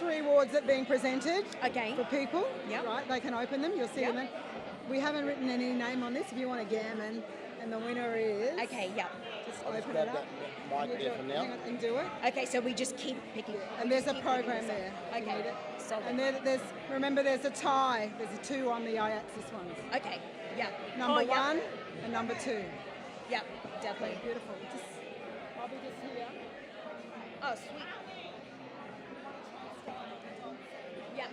3 awards that are being presented Okay. for people. Yep. Right, they can open them. You'll see Yep. them. We haven't written any name on this. If you want to gammon, and the winner is. Okay, yep. Just I'll just open it grab up. that mic You there do for it. now. Hang on, and do it. Okay, so we just keep picking. And there's a program there. if you need Okay. it. Solid. And remember, there's a tie. There's a 2 on the I-axis ones. Okay. Yeah. Number yep. 1 and number 2. Yep. Definitely. Beautiful. I'll be just here. Oh, sweet. Yep.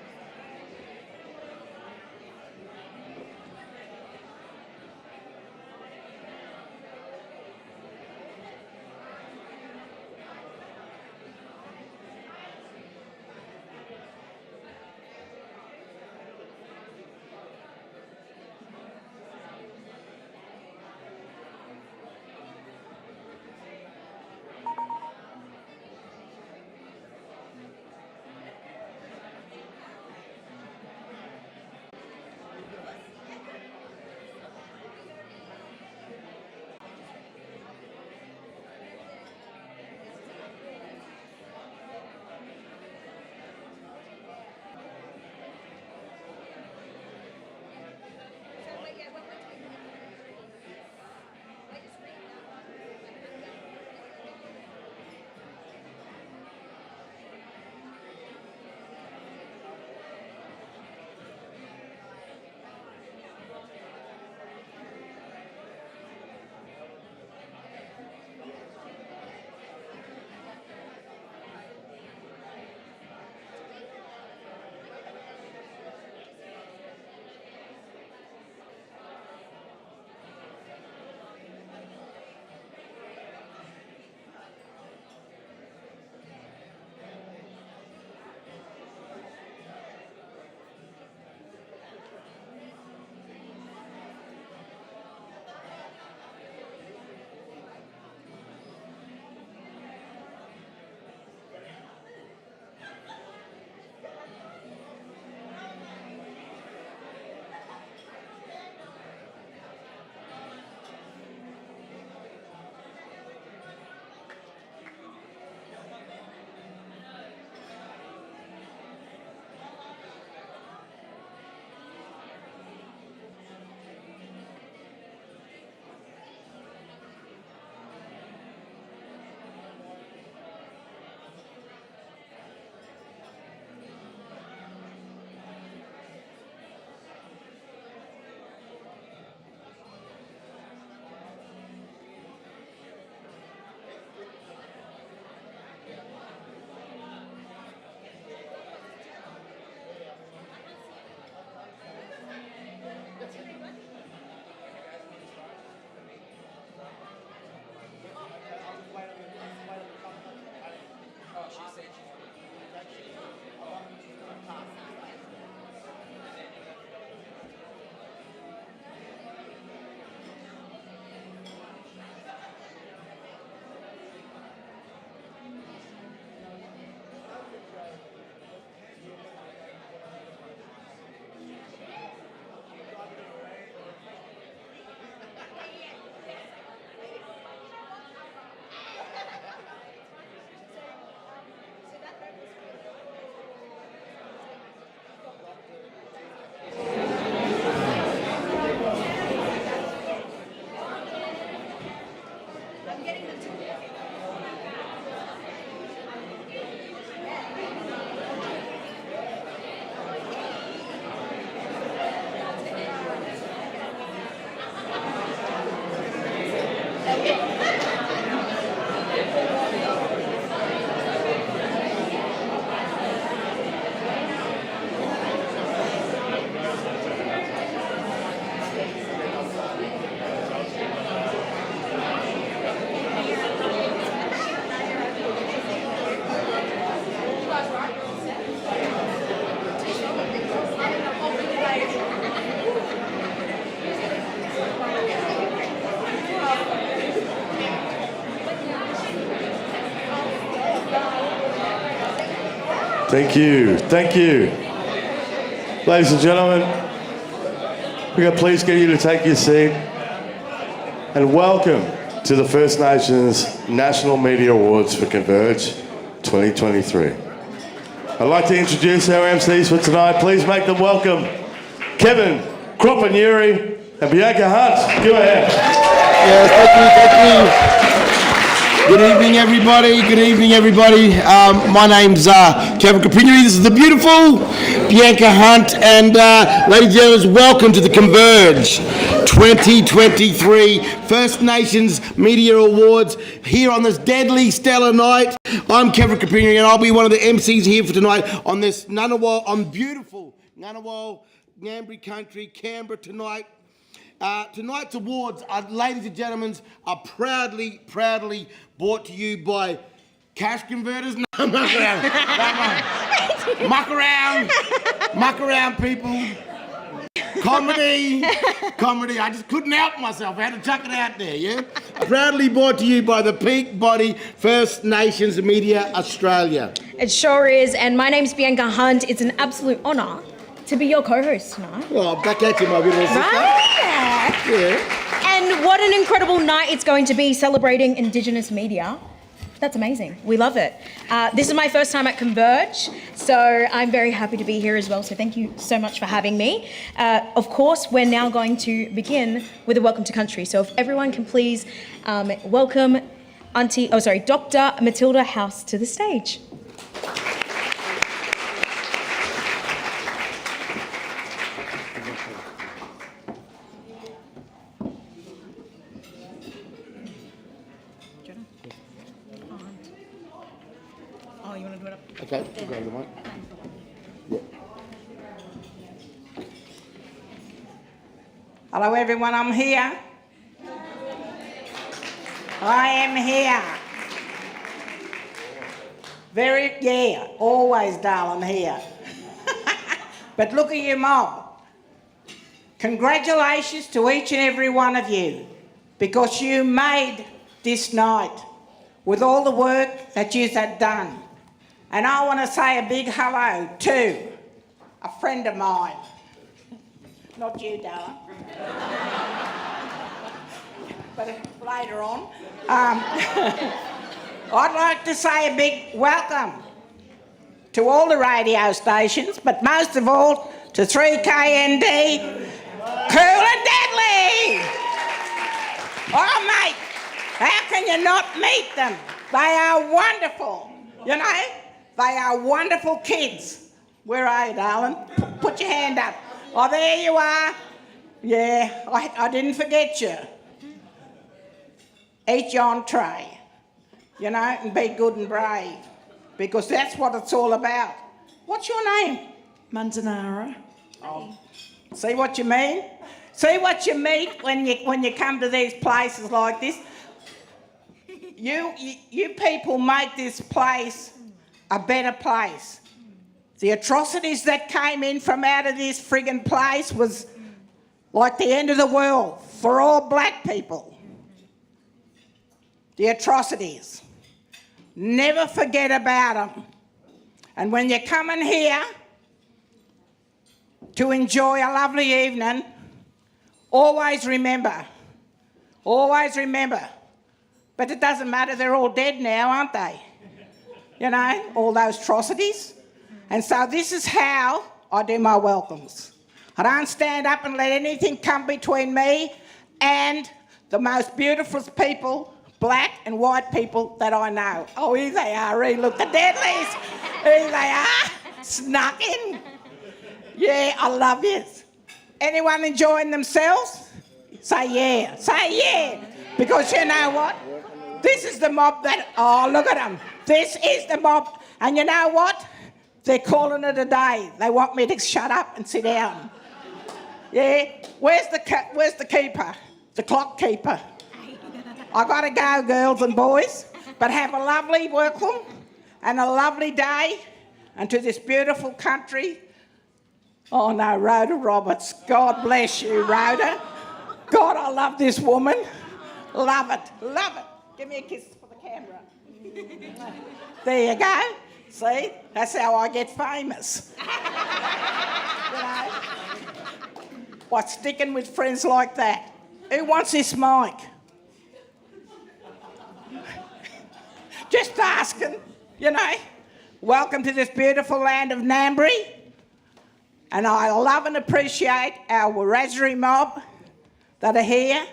Thank you. Thank you. Ladies and gentlemen, we're going to please get you to take your seat. And welcome to the First Nations National Media Awards for Converge 2023. I'd like to introduce our MCs for tonight. Please make them welcome Kevin Kropanuri and Bianca Hunt. Go ahead. Yes, thank you. Good evening, everybody. Good evening, everybody. My name's Kevin Kropanuri. This is the beautiful Bianca Hunt. And ladies and gentlemen, welcome to the CONVERGE 2023 First Nations Media Awards here on this deadly stellar night. I'm Kevin Kropanuri, and I'll be one of the MCs here for tonight on this beautiful Ngunnawal, Ngambri country, Canberra tonight. Tonight's awards, ladies and gentlemen, are proudly brought to you by cash converters. No, muck around. Muck around, people. Comedy. I just couldn't help myself. I had to chuck it out there, yeah? Proudly brought to you by the Peak Body First Nations Media Australia. It sure is. And my name's Bianca Hunt. It's an absolute honour to be your co-host tonight. Well, back at you, my little sister. Right? Yeah. And what an incredible night it's going to be celebrating Indigenous media. That's amazing. We love it. This is my first time at CONVERGE, so I'm very happy to be here as well. So thank you so much for having me. Of course, we're now going to begin with a welcome to country. So if everyone can please welcome Dr. Matilda House to the stage. Oh, you want to do it up? Okay, we'll grab the mic. Yeah. Hello everyone, I'm here. I am here. Always darling here. But look at your mob. Congratulations to each and every one of you, because you made this night with all the work that you had done. And I want to say a big hello to a friend of mine. Not you, darling. But later on. I'd like to say a big welcome to all the radio stations, but most of all to 3KND, Cool and Deadly. Oh, mate, how can you not meet them? They are wonderful, you know? They are wonderful kids. Where are you, darling? Put your hand up. Oh, there you are. Yeah, I didn't forget you. Eat your entree, you know, and be good and brave, because that's what it's all about. What's your name? Manzanara. Oh, see what you mean? See what you meet when you come to these places like this? You people make this place a better place. The atrocities that came in from out of this friggin' place was like the end of the world for all black people. The atrocities. Never forget about them. And when you're coming here to enjoy a lovely evening, always remember. But it doesn't matter, they're all dead now, aren't they? You know, all those atrocities. And so this is how I do my welcomes. I don't stand up and let anything come between me and the most beautiful people, black and white people that I know. Oh, here they are, look, the deadlies. Here they are, snuck in. Yeah, I love you. Anyone enjoying themselves? Say yeah, Because you know what? This is the mob that, oh, look at them. This is the mob. And you know what? They're calling it a day. They want me to shut up and sit down. Yeah? Where's the keeper? The clock keeper. I got to go, girls and boys. But have a lovely welcome and a lovely day and to this beautiful country. Oh, no, Rhoda Roberts. God bless you, Rhoda. God, I love this woman. Love it. Give me a kiss for the camera. There you go. See, that's how I get famous. You know? By sticking with friends like that. Who wants this mic? Just asking, you know. welcome to this beautiful land of Ngambri. And I love and appreciate our Wiradjuri mob that are here.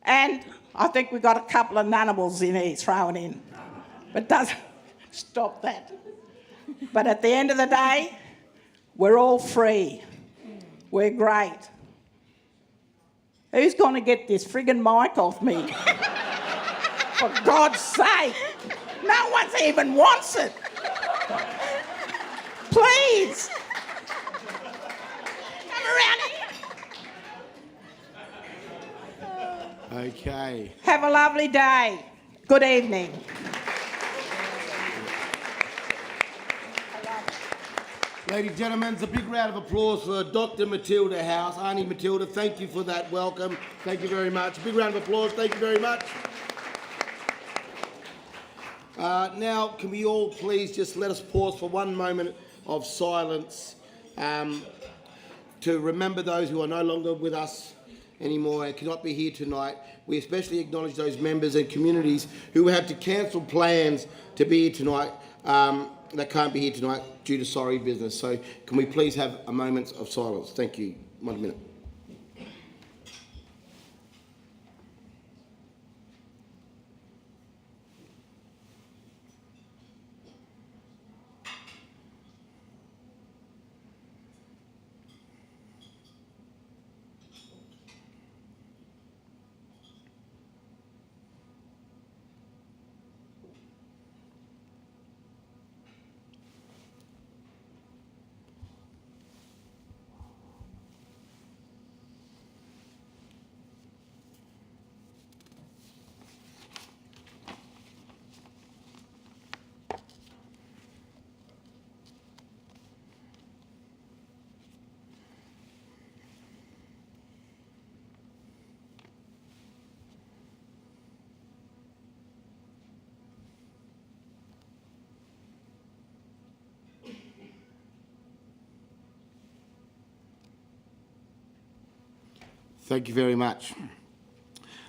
And I think we've got a couple of Ngunnawals in here thrown in. But doesn't stop that. But at the end of the day, we're all free. We're great. Who's going to get this friggin' mic off me? For God's sake. No one even wants it. Please. Come around here. Okay. Have a lovely day. Good evening. Ladies and gentlemen, it's a big round of applause for Dr. Matilda House. Auntie Matilda, thank you for that welcome. Thank you very much. Big round of applause. Thank you very much. Now, can we all please just let us pause for one moment of silence to remember those who are no longer with us anymore and cannot be here tonight. We especially acknowledge those members and communities who had to cancel plans to be here tonight that can't be here tonight due to sorry business. So can we please have a moment of silence? Thank you. 1 minute. Thank you very much.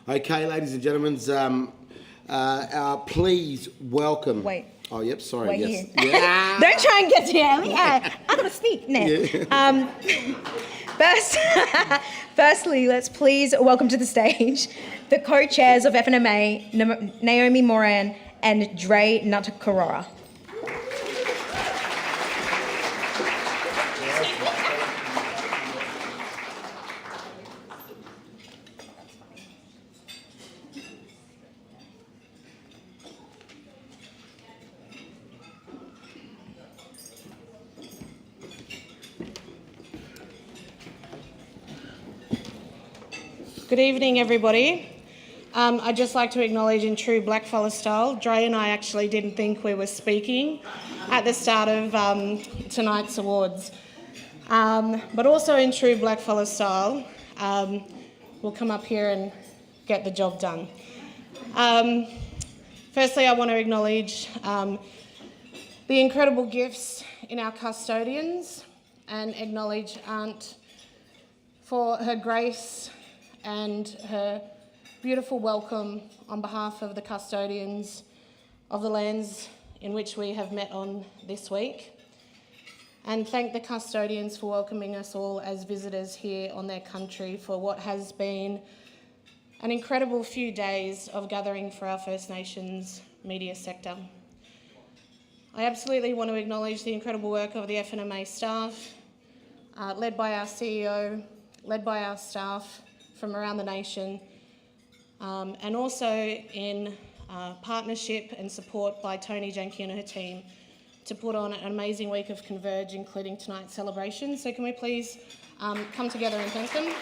Okay, ladies and gentlemen, please welcome. Wait. Oh, yep, sorry. Wait yes. here. Yeah. Don't try and get to me. I gotta speak now. Yeah. Firstly, let's please welcome to the stage the co-chairs of FNMA, Naomi Moran and Dre Nutakarora. Good evening, everybody. I'd just like to acknowledge in true blackfella style, Dre and I actually didn't think we were speaking at the start of tonight's awards. But also in true blackfella style, we'll come up here and get the job done. Firstly, I want to acknowledge the incredible gifts in our custodians and acknowledge Aunt for her grace and her beautiful welcome on behalf of the custodians of the lands in which we have met on this week. And thank the custodians for welcoming us all as visitors here on their country for what has been an incredible few days of gathering for our First Nations media sector. I absolutely want to acknowledge the incredible work of the FNMA staff, led by our CEO, led by our staff from around the nation, and also in partnership and support by Tony Janke and her team to put on an amazing week of CONVERGE, including tonight's celebration. So can we please come together and thank them?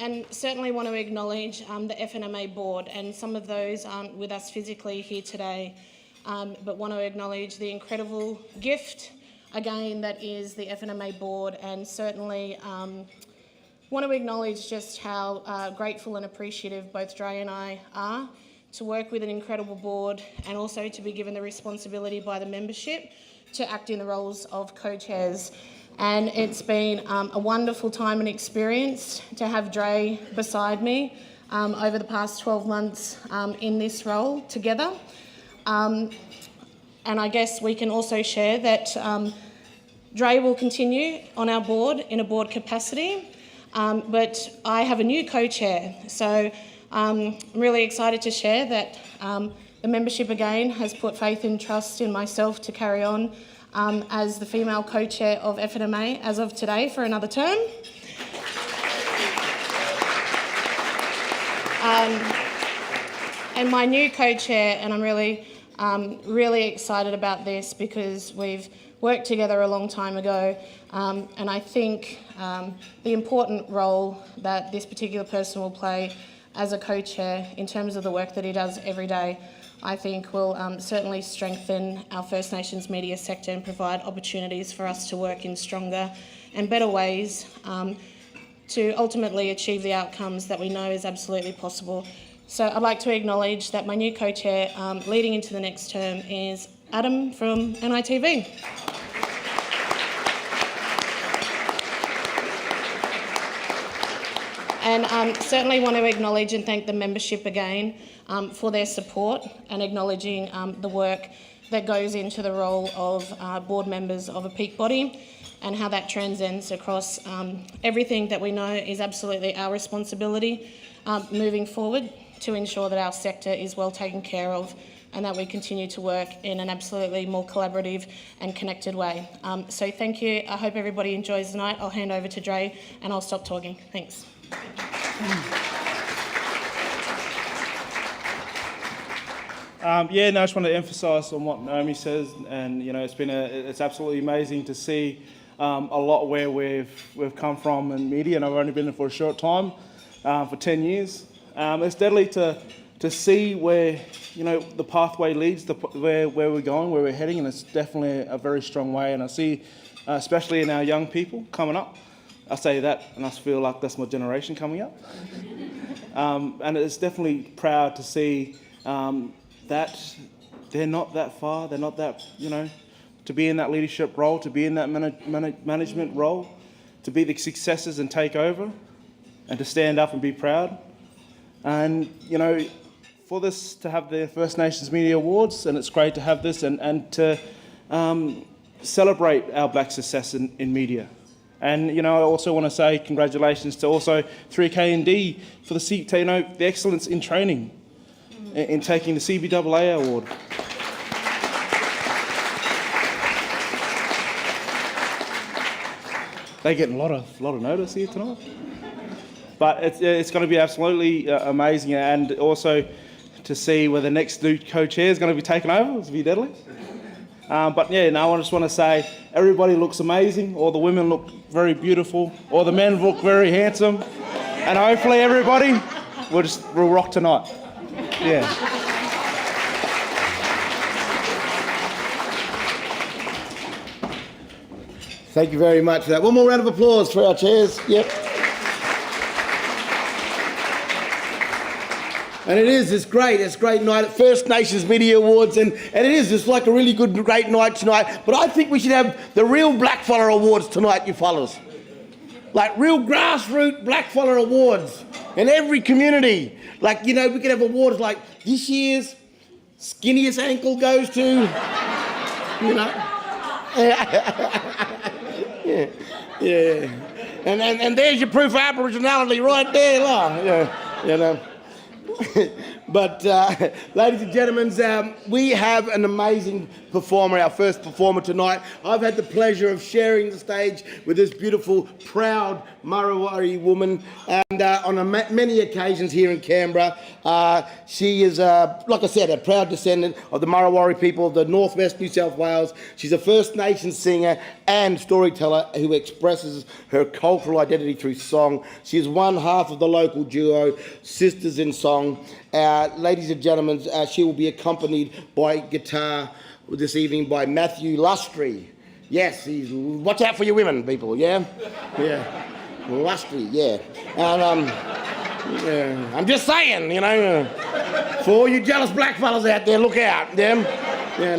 And certainly want to acknowledge the FNMA board, and some of those aren't with us physically here today, but want to acknowledge the incredible gift again that is the FNMA board, and certainly want to acknowledge just how grateful and appreciative both Dre and I are to work with an incredible board and also to be given the responsibility by the membership to act in the roles of co-chairs. And it's been a wonderful time and experience to have Dre beside me over the past 12 months in this role together. And I guess we can also share that Dre will continue on our board in a board capacity, but I have a new co-chair. So I'm really excited to share that the membership again has put faith and trust in myself to carry on as the female co-chair of FNMA as of today for another term. And my new co-chair, and I'm really excited about this because we've worked together a long time ago, and I think the important role that this particular person will play as a co-chair in terms of the work that he does every day, I think will certainly strengthen our First Nations media sector and provide opportunities for us to work in stronger and better ways to ultimately achieve the outcomes that we know is absolutely possible. So I'd like to acknowledge that my new co-chair leading into the next term is Adam from NITV. And certainly want to acknowledge and thank the membership again for their support and acknowledging the work that goes into the role of board members of a peak body and how that transcends across everything that we know is absolutely our responsibility moving forward to ensure that our sector is well taken care of and that we continue to work in an absolutely more collaborative and connected way. So thank you. I hope everybody enjoys the night. I'll hand over to Dre and I'll stop talking. Thanks. I just want to emphasise on what Naomi says, and it's absolutely amazing to see a lot where we've come from in media, and I've only been there for a short time, for 10 years. It's deadly to see where the pathway leads, where we're going, where we're heading, and it's definitely a very strong way. And I see, especially in our young people coming up, I say that, and I feel like that's my generation coming up. And it's definitely proud to see that they're not that far, they're not that, to be in that leadership role, to be in that management role, to be the successes and take over, and to stand up and be proud. And, for this to have the First Nations Media Awards, and it's great to have this and to celebrate our black success in media. And, I also want to say congratulations to also 3K&D for the excellence in training in taking the CBAA award. They're getting a lot of notice here tonight. But it's going to be absolutely amazing, and also to see where the next new co-chair is going to be taken over. It's going to be deadly. I just want to say everybody looks amazing. All the women look very beautiful. All the men look very handsome. And hopefully everybody will rock tonight. Yeah. Thank you very much for that. One more round of applause for our chairs. Yep. And it is, it's great night at First Nations Media Awards, and it's like a really great night tonight. But I think we should have the real Blackfella Awards tonight, you fellas. Like real grassroots Blackfella Awards in every community. Like, we could have awards like this year's skinniest ankle goes to, Yeah. And there's your proof of Aboriginality right there, But, ladies and gentlemen, we have an amazing performer, our first performer tonight. I've had the pleasure of sharing the stage with this beautiful, proud Marawari woman, and on many occasions here in Canberra. She is, like I said, a proud descendant of the Marawari people of the northwest New South Wales. She's a First Nations singer and storyteller who expresses her cultural identity through song. She is one half of the local duo Sisters in Song. Ladies and gentlemen, she will be accompanied by guitar this evening by Matthew Lustry. Yes, watch out for your women, people, yeah? Yeah. Lustry, yeah. And I'm just saying, for all you jealous black fellas out there, look out, yeah?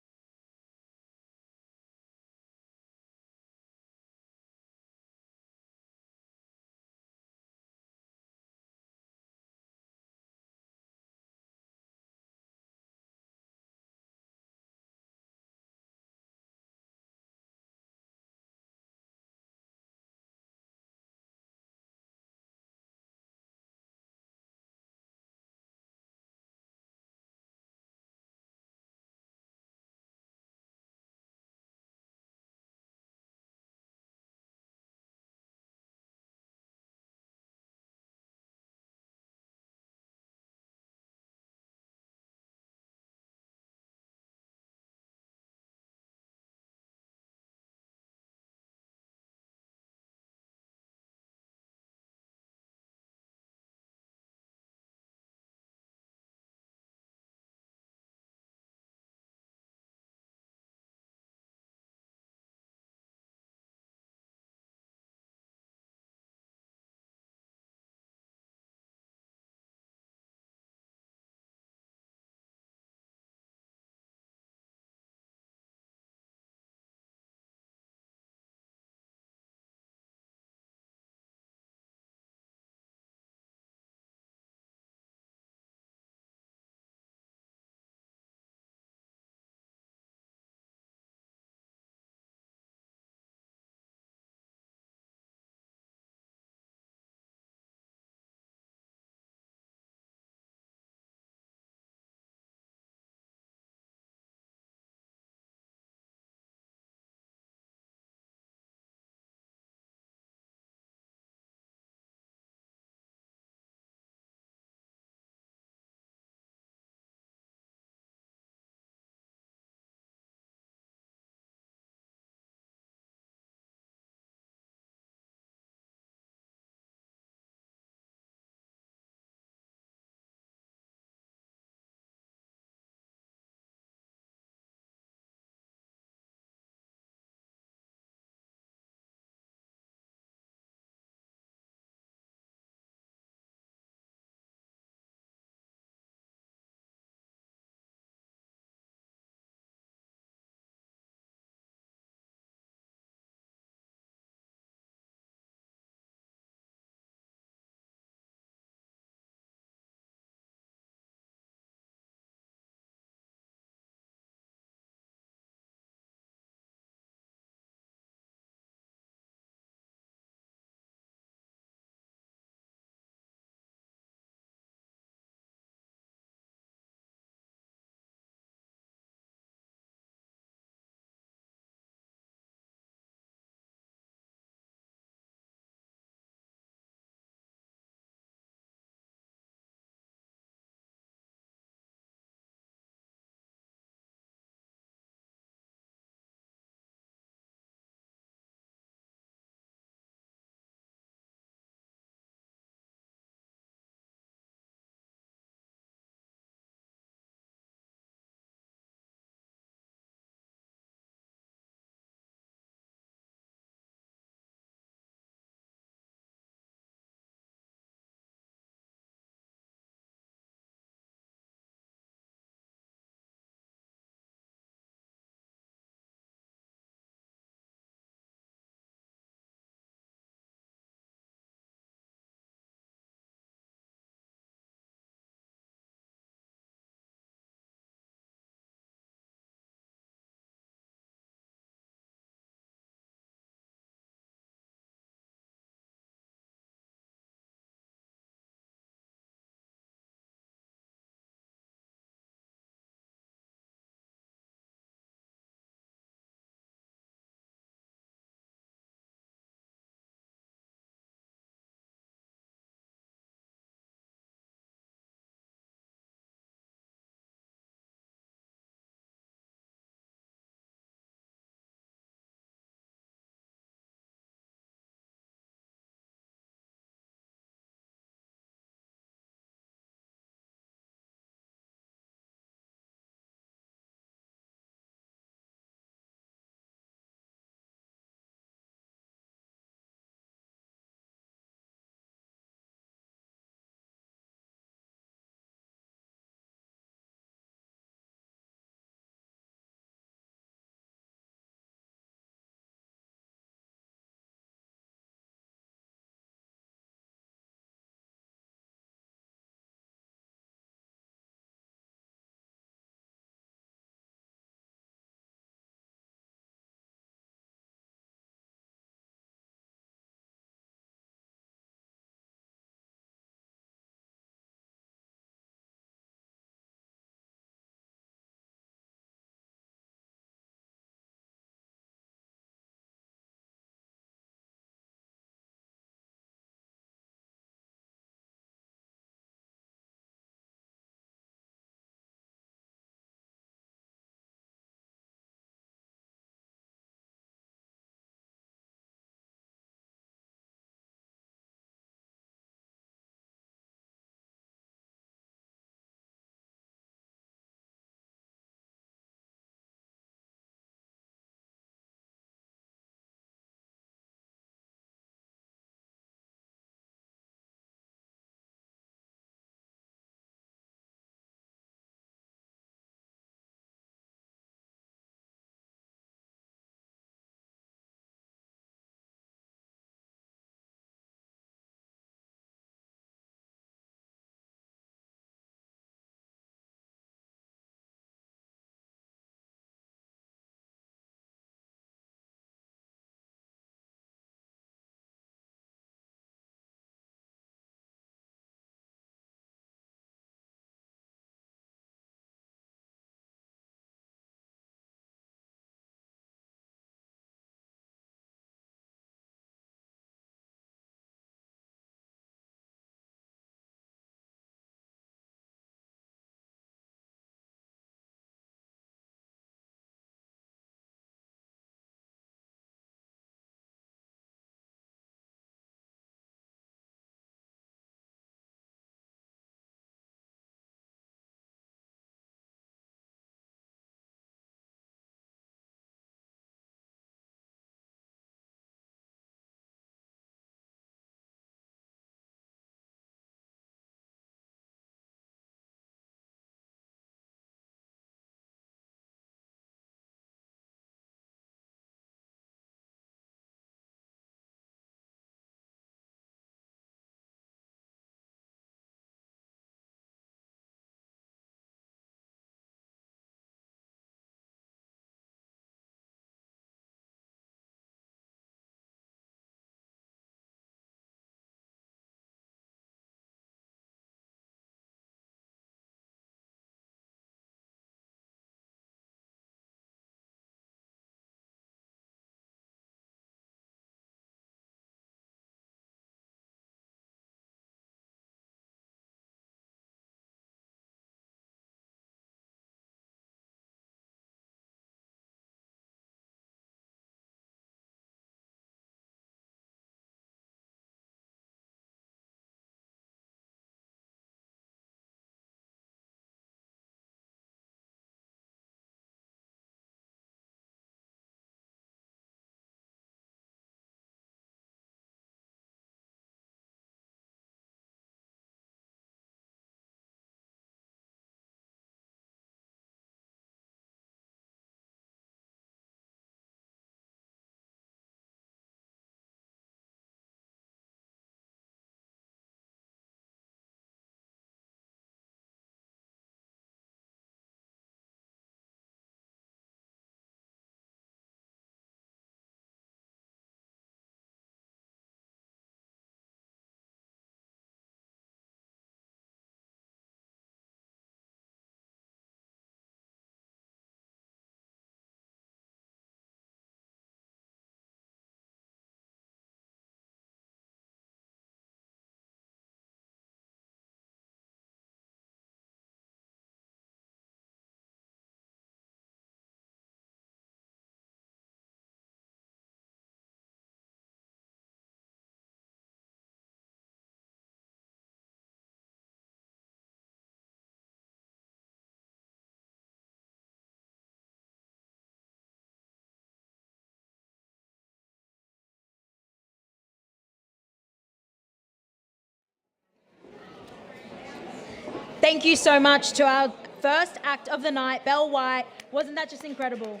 Thank you so much to our first act of the night, Belle White. Wasn't that just incredible?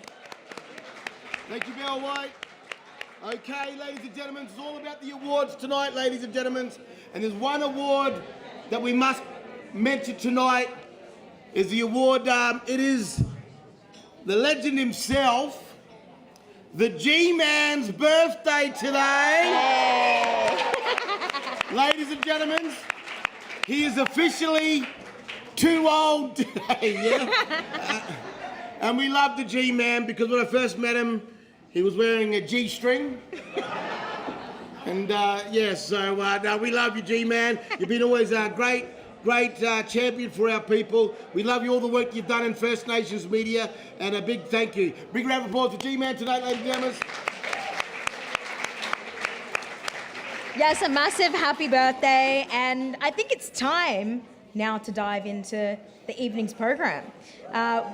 Thank you, Belle White. Okay, ladies and gentlemen, it's all about the awards tonight, ladies and gentlemen. And there's one award that we must mention tonight. Is the award, it is the legend himself, the G-Man's birthday today. Ladies and gentlemen, he is officially too old today, yeah? And we love the G-Man because when I first met him, he was wearing a G-string. And no, we love you, G-Man. You've been always a great champion for our people. We love you, all the work you've done in First Nations media, and a big thank you. Big round of applause for G-Man tonight, ladies and gentlemen. Yes, a massive happy birthday, and I think it's time now to dive into the evening's program,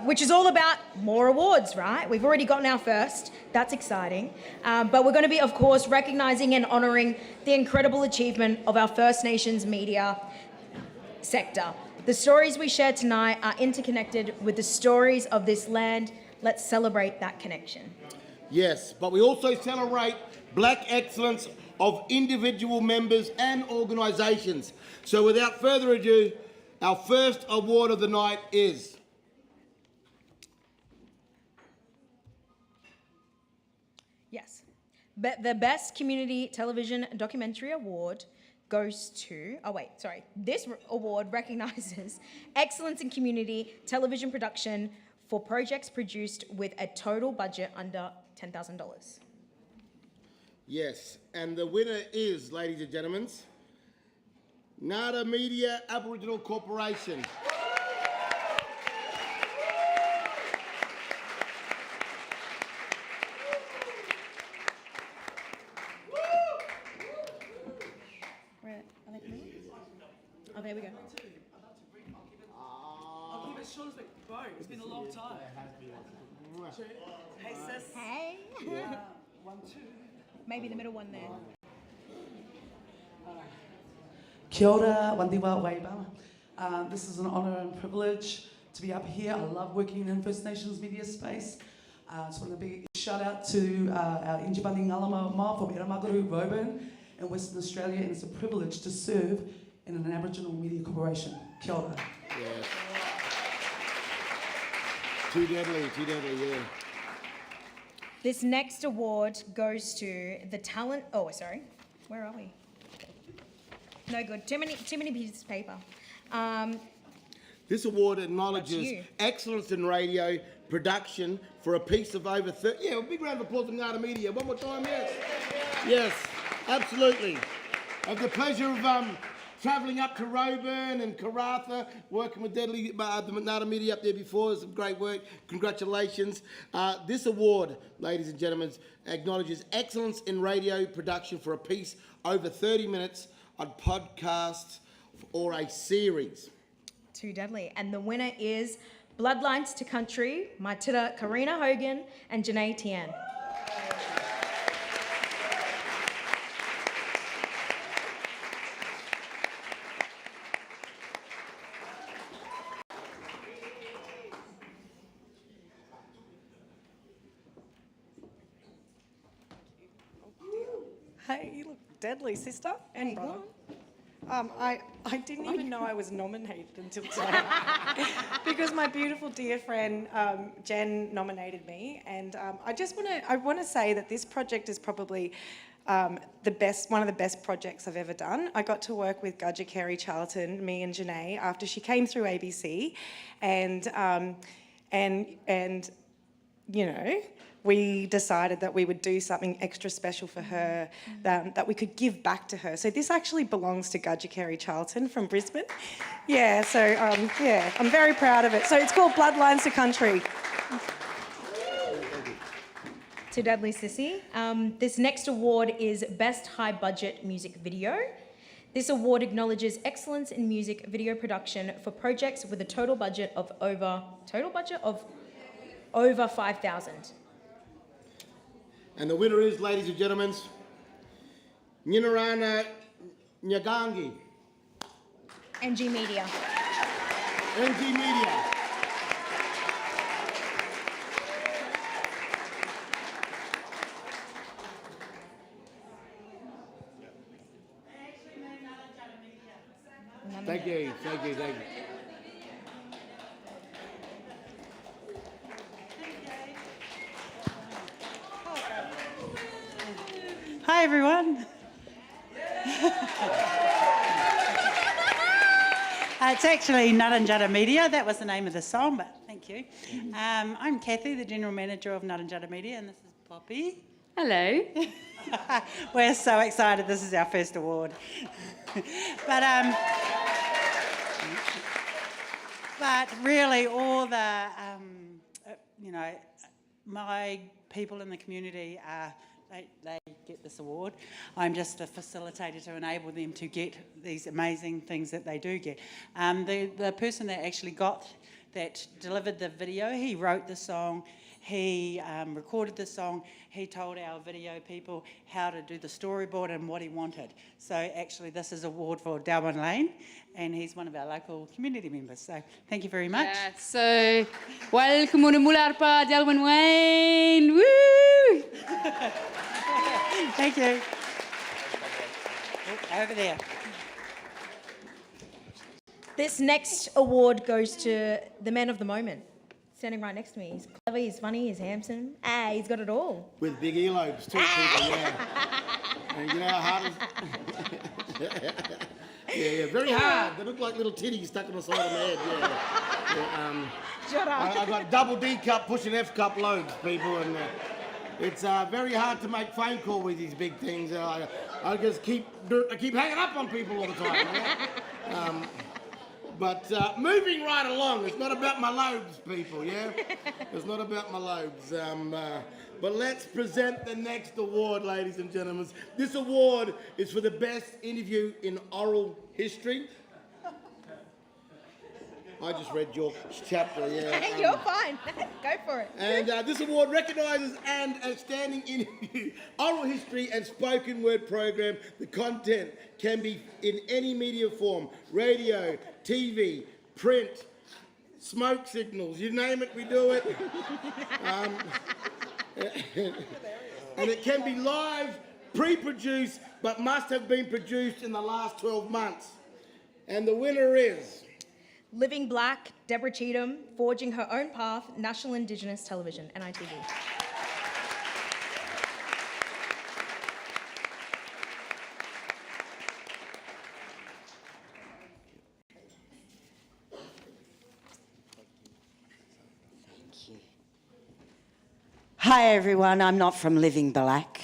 which is all about more awards, right? We've already gotten our first, that's exciting, but we're going to be, of course, recognising and honouring the incredible achievement of our First Nations media sector. The stories we share tonight are interconnected with the stories of this land. Let's celebrate that connection. Yes, but we also celebrate black excellence of individual members and organisations. So without further ado, our first award of the night is... Yes. The Best Community Television Documentary Award goes to... This award recognises excellence in community television production for projects produced with a total budget under $10,000. Yes, and the winner is, ladies and gentlemen, Nada Media Aboriginal Corporation. Oh, there we go. I'll keep it short as we go. It's been a long time. Hey, sis. Hey. Yeah. 1, 2. Maybe the middle one there. Kia ora, wandiwa waiba. This is an honour and privilege to be up here. I love working in First Nations media space. Just want to big shout out to our Injibandi Ngalama Ma from Iramagaru, Roban in Western Australia, and it's a privilege to serve in an Aboriginal media corporation. Kia ora. Yes. Too deadly, yeah. This next award goes to the talent... Oh, sorry. Where are we? No good. Too many pieces of paper. This award acknowledges excellence in radio production for a piece of over 30... Yeah, a big round of applause to Ngata Media. One more time, yes. Yes, absolutely. I have the pleasure of travelling up to Roburn and Karratha, working with the Ngata Media up there before. Some great work. Congratulations. This award, ladies and gentlemen, acknowledges excellence in radio production for a piece over 30 minutes on podcasts or a series. Too deadly. And the winner is Bloodlines to Country, my tita Karina Hogan and Janae Tian. Hey, you look deadly, sister and brother. I didn't even know I was nominated until today because my beautiful dear friend Jen nominated me, and I want to say that this project is probably one of the best projects I've ever done. I got to work with Gudja Carey Charlton, me and Janae, after she came through ABC, and you know, we decided that we would do something extra special for her, that we could give back to her. So this actually belongs to Gudja Carey Charlton from Brisbane. Yeah, so I'm very proud of it. So it's called Bloodlines to Country. To Dudley Sissy. This next award is Best High Budget Music Video. This award acknowledges excellence in music video production for projects with a total budget of over 5,000. And the winner is, ladies and gentlemen, Nyinarana Nyagangi. NG Media. NG Media. Thank you. Hi everyone. It's actually Narranjara Media. That was the name of the song, but thank you. I'm Kathy, the General Manager of Narranjara Media, and this is Poppy. Hello. We're so excited. This is our first award. But really, all the, my people in the community they get this award. I'm just a facilitator to enable them to get these amazing things that they do get. The person that actually delivered the video, he wrote the song, he recorded the song, he told our video people how to do the storyboard and what he wanted. So actually this is an award for Darwin Lane, and he's one of our local community members. So thank you very much. Yeah, so welcome muna mula pa Darwin Wayne. Woo! Thank you. Over there. This next award goes to the man of the moment, standing right next to me. He's clever, he's funny, he's handsome. He's got it all. With big earlobes too, people, yeah. And you know how hard yeah, very hard. They look like little titties stuck on the side of my head, yeah. Shut up. I got double D cup pushing F cup loads, people, and it's very hard to make phone call with these big things. I just keep hanging up on people all the time. Yeah? But moving right along, it's not about my lobes, people, yeah? It's not about my lobes. But let's present the next award, ladies and gentlemen. This award is for the best interview in oral history. I just read your chapter, yeah. You're fine. Go for it. And this award recognises an outstanding interview, oral history and spoken word program. The content can be in any media form: radio, TV, print, smoke signals, you name it, we do it. And it can be live, pre-produced, but must have been produced in the last 12 months. And the winner is... Living Black, Deborah Cheatham, forging her own path, National Indigenous Television, NITV. Hi everyone, I'm not from Living Black.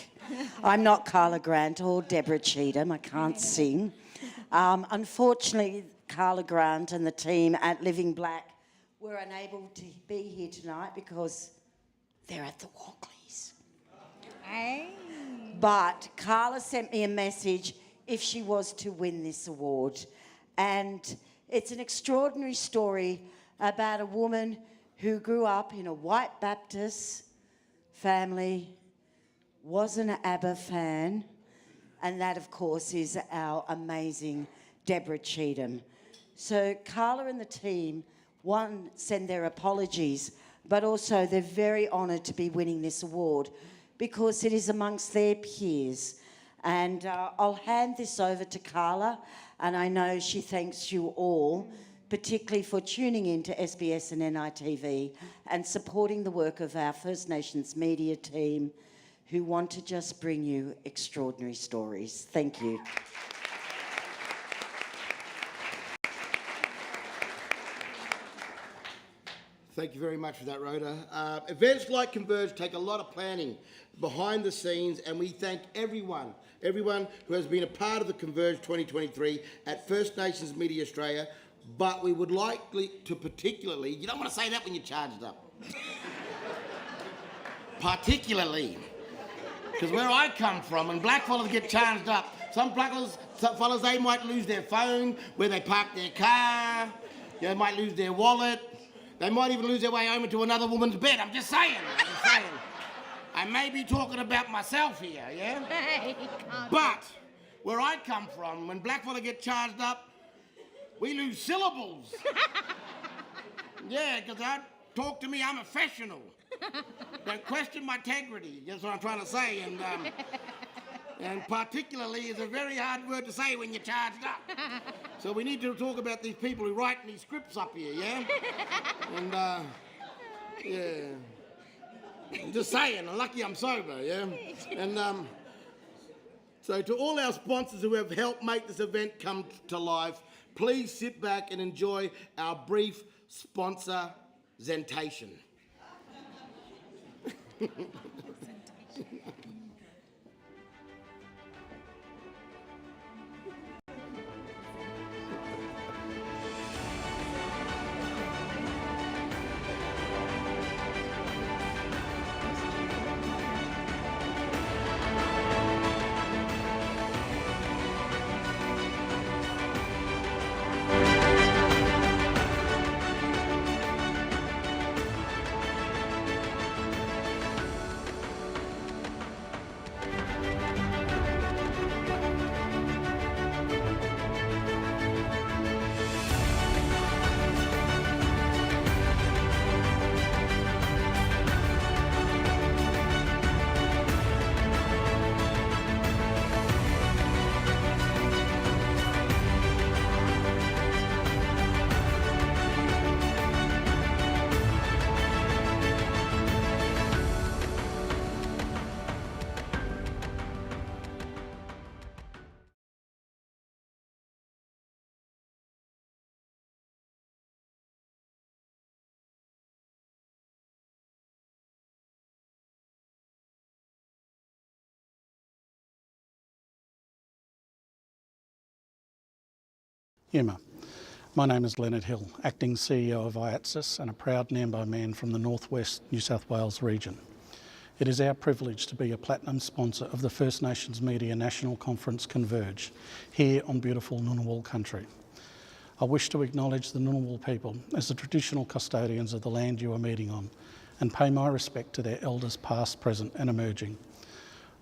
I'm not Carla Grant or Deborah Cheatham, I can't sing. Unfortunately, Carla Grant and the team at Living Black were unable to be here tonight because they're at the Walkleys. Hey. But Carla sent me a message if she was to win this award. And it's an extraordinary story about a woman who grew up in a white Baptist family, was an ABBA fan, and that, of course, is our amazing Deborah Cheatham. So Carla and the team, one, send their apologies, but also they're very honoured to be winning this award because it is amongst their peers. And I'll hand this over to Carla, and I know she thanks you all, particularly for tuning in to SBS and NITV and supporting the work of our First Nations media team who want to just bring you extraordinary stories. Thank you. Thank you very much for that, Rhoda. Events like CONVERGE take a lot of planning behind the scenes, and we thank everyone who has been a part of the CONVERGE 2023 at First Nations Media Australia, but we would like to particularly, you don't want to say that when you're charged up, particularly, because where I come from, when black fellas get charged up, some fellas, they might lose their phone, where they park their car, they might lose their wallet, they might even lose their way home into another woman's bed. I'm just saying. I may be talking about myself here, yeah? But where I come from, when black fella get charged up, we lose syllables. Yeah, because talk to me, I'm a professional. Don't question my integrity, that's what I'm trying to say. And particularly is a very hard word to say when you're charged up. So we need to talk about these people who write these scripts up here, yeah? And, yeah. I'm just saying, I'm lucky I'm sober, yeah? And, so to all our sponsors who have helped make this event come to life, please sit back and enjoy our brief sponsor zentation. Humour. My name is Leonard Hill, Acting CEO of IATSIS and a proud Nambo man from the Northwest New South Wales region. It is our privilege to be a platinum sponsor of the First Nations Media National Conference CONVERGE here on beautiful Ngunnawal country. I wish to acknowledge the Ngunnawal people as the traditional custodians of the land you are meeting on and pay my respect to their elders past, present and emerging.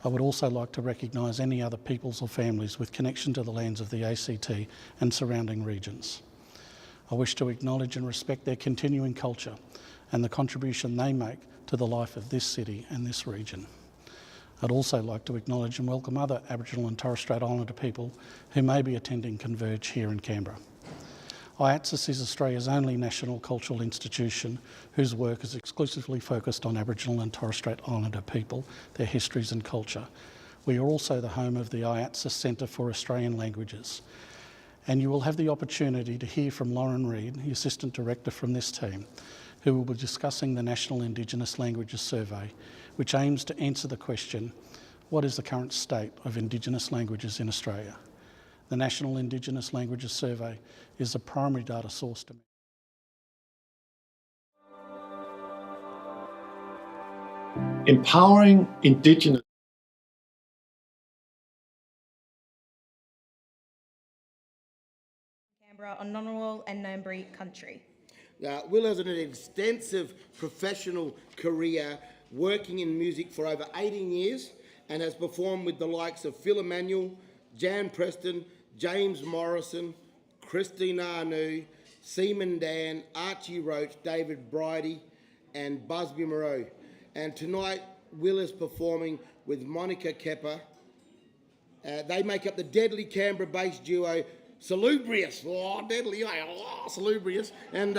I would also like to recognise any other peoples or families with connection to the lands of the ACT and surrounding regions. I wish to acknowledge and respect their continuing culture and the contribution they make to the life of this city and this region. I'd also like to acknowledge and welcome other Aboriginal and Torres Strait Islander people who may be attending CONVERGE here in Canberra. IATSIS is Australia's only national cultural institution whose work is exclusively focused on Aboriginal and Torres Strait Islander people, their histories and culture. We are also the home of the IATSIS Centre for Australian Languages. And you will have the opportunity to hear from Lauren Reid, the Assistant Director from this team, who will be discussing the National Indigenous Languages Survey, which aims to answer the question, what is the current state of Indigenous languages in Australia? The National Indigenous Languages Survey is the primary data source to empowering Indigenous Canberra on Ngunnawal and Ngambri country. Will has an extensive professional career working in music for over 18 years and has performed with the likes of Phil Emmanuel, Jan Preston, James Morrison, Christine Arnoux, Seaman Dan, Archie Roach, David Bridie and Busby Moreau. And tonight Will is performing with Monica Kepper. They make up the deadly Canberra-based duo Salubrious. Oh, deadly, oh, Salubrious. And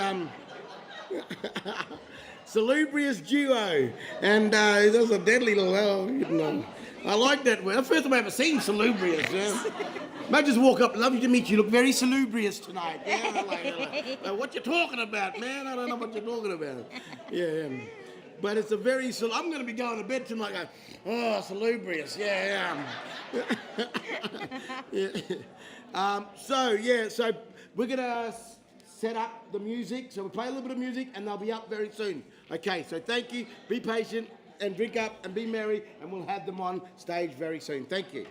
Salubrious duo. And there's a deadly little, I like that word. The first time I ever seen Salubrious. Yeah. Might just walk up, lovely to meet you, look very salubrious tonight. Yeah, like, what you talking about, man? I don't know what you're talking about. Yeah. But it's a very, I'm going to be going to bed tonight going, oh, salubrious, yeah. So we're going to set up the music. So we'll play a little bit of music and they'll be up very soon. Okay, so thank you. Be patient and drink up and be merry and we'll have them on stage very soon. Thank you.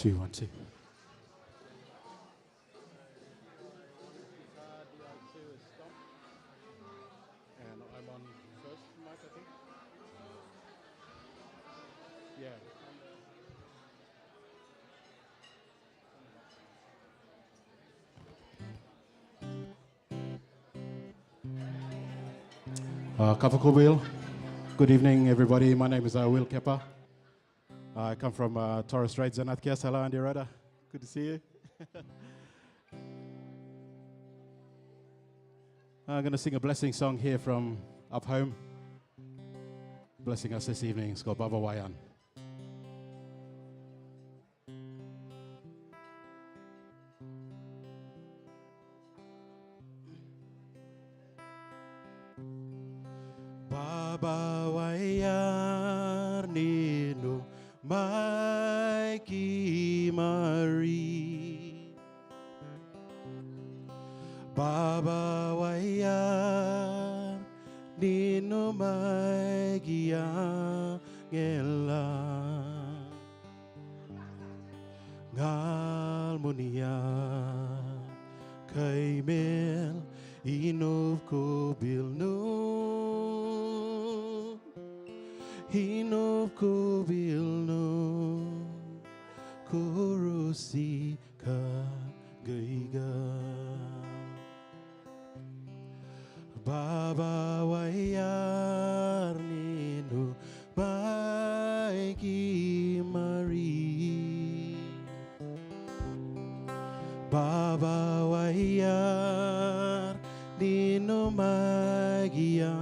2, 1, 2. And I'm on first mic, I think. Yeah. Kavakubil. Good evening, everybody. My name is Will Kepa. I come from Torres Strait, Zanatkia, Salah and Irada. Good to see you. I'm going to sing a blessing song here from up home. Blessing us this evening. It's called Baba Wayan. Baba Wayar Nino Mikey Marie Baba Wayar Nino Mikey Angela Ngalmunia Kaimel Inov ko bilno Hinov ko bilno Kurusi ka gaiga Baba Wayar Nino Maiki Marie Baba Wayar Nino Magia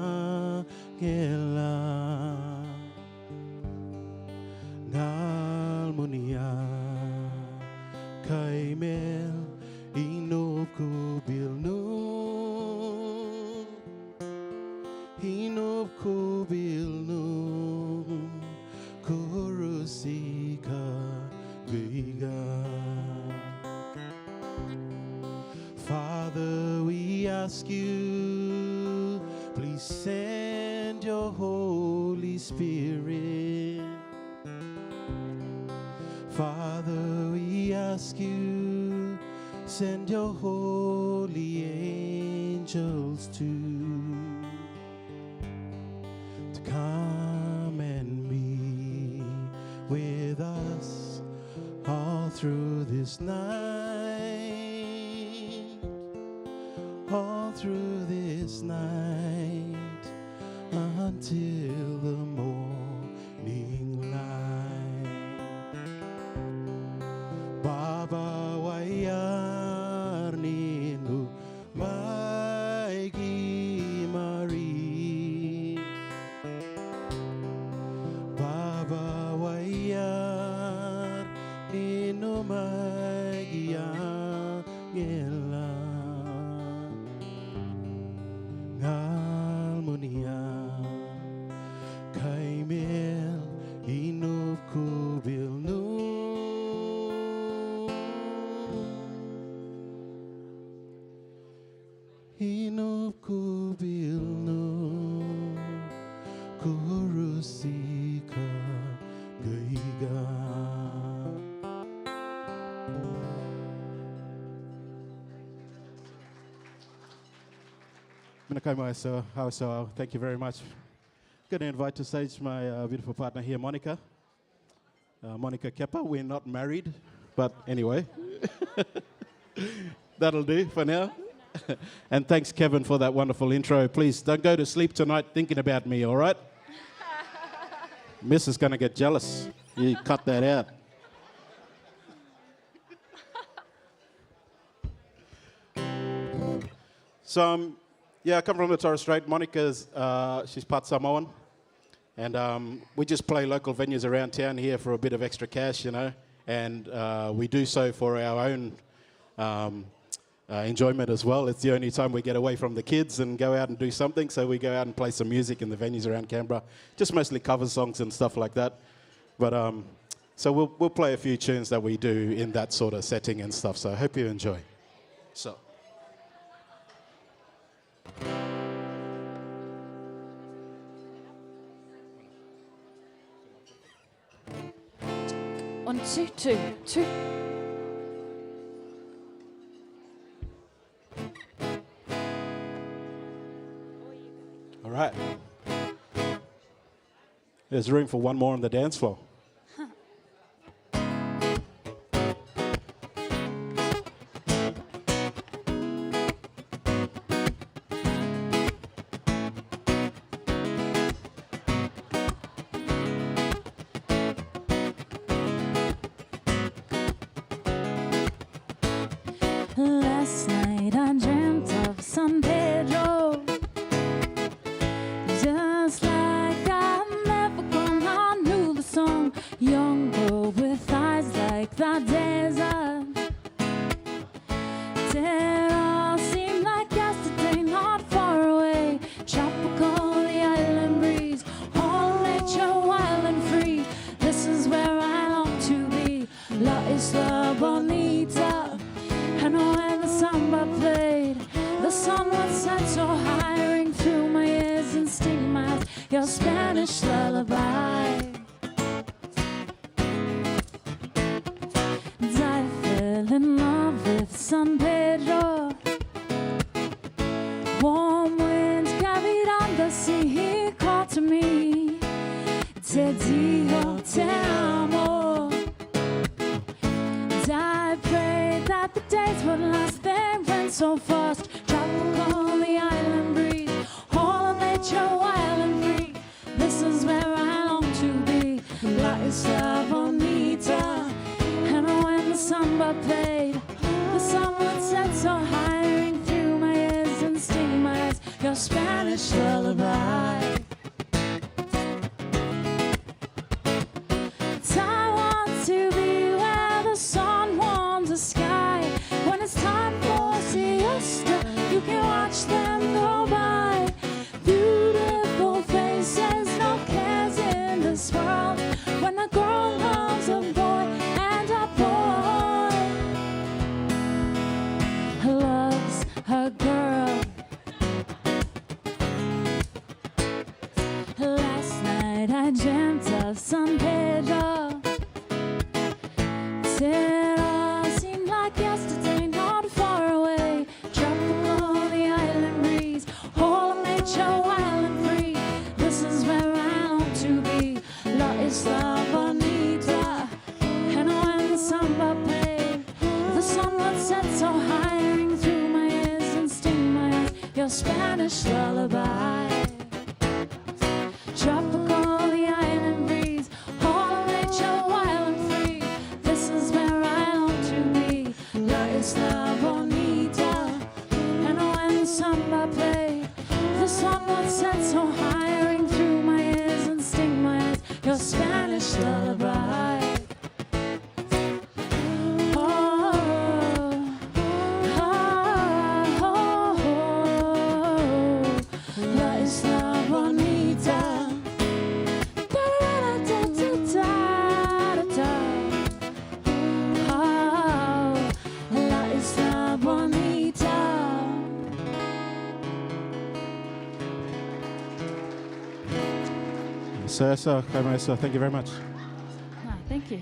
Gela Nalmunia Kaimel Inoko Bilno Inoko Bilno Kurusika Viga Father, we ask you, please send your Holy Spirit. Father, we ask you, send your holy angels to come and be with us all through this night, all through this night, until the morning light. Baba Wayar Nino Maigi Marie Baba Wayar Nino Maigi Angela Ngalmunia Kaimel Inov Kubilno Inov Kubilno Kurusika Gaiga So thank you very much. Going to invite to stage my beautiful partner here, Monica. Monica Kepa. We're not married, but anyway. That'll do for now. And thanks, Kevin, for that wonderful intro. Please don't go to sleep tonight thinking about me, all right? Miss is going to get jealous. You cut that out. So, yeah, I come from the Torres Strait. Monica's, she's part Samoan. And we just play local venues around town here for a bit of extra cash, you know. And we do so for our own enjoyment as well. It's the only time we get away from the kids and go out and do something. So we go out and play some music in the venues around Canberra. Just mostly cover songs and stuff like that. But so we'll play a few tunes that we do in that sort of setting and stuff. So I hope you enjoy. So. 1, 2, 2, 2. All right. There's room for one more on the dance floor. Last night I dreamt of San Pedro, just like I never gone. I knew the song, young girl with eyes like the desert. It all seemed like yesterday, not far away. Tropical, the island breeze, all nature wild and free. This is where I long to be, La Isla Bonita. And when the samba played, the sun would set so high, ring through my ears and sting my eyes, your Spanish lullaby. And I fell in love with San Pedro. Warm winds carried on the sea, he called to me, te digo te amo. And I prayed that the days would last, they went so fast. Tropical, the island breeze, all of nature wild and free. This is where I long to be, La Isla Bonita. And when the samba played, the sun would set so high, ring through my ears and sting my eyes, your Spanish lullaby. I want to be where the sun warms the sky. When it's time for siesta, you can watch them go by. Beautiful faces, no cares in this world. When a girl loves a boy and a boy loves a girl. Last night I dreamt of San Pedro. It all seemed like yesterday, not far away. Tropical, the island breeze, all of nature wild and free. This is where I long to be, La Isla Bonita. And when the samba played, the sun would set so high, ring through my ears and sting my eyes, your Spanish lullaby. Tropical, the island breeze, all of nature wild and free. This is where I long to be, La Isla Bonita. And when the samba played, the sun would set so high, ring through my ears and sting my eyes, your Spanish lullaby. Oh, oh, oh, oh, La Isla Bonita. La Isla Bonita. So, thank you very much. No, thank you.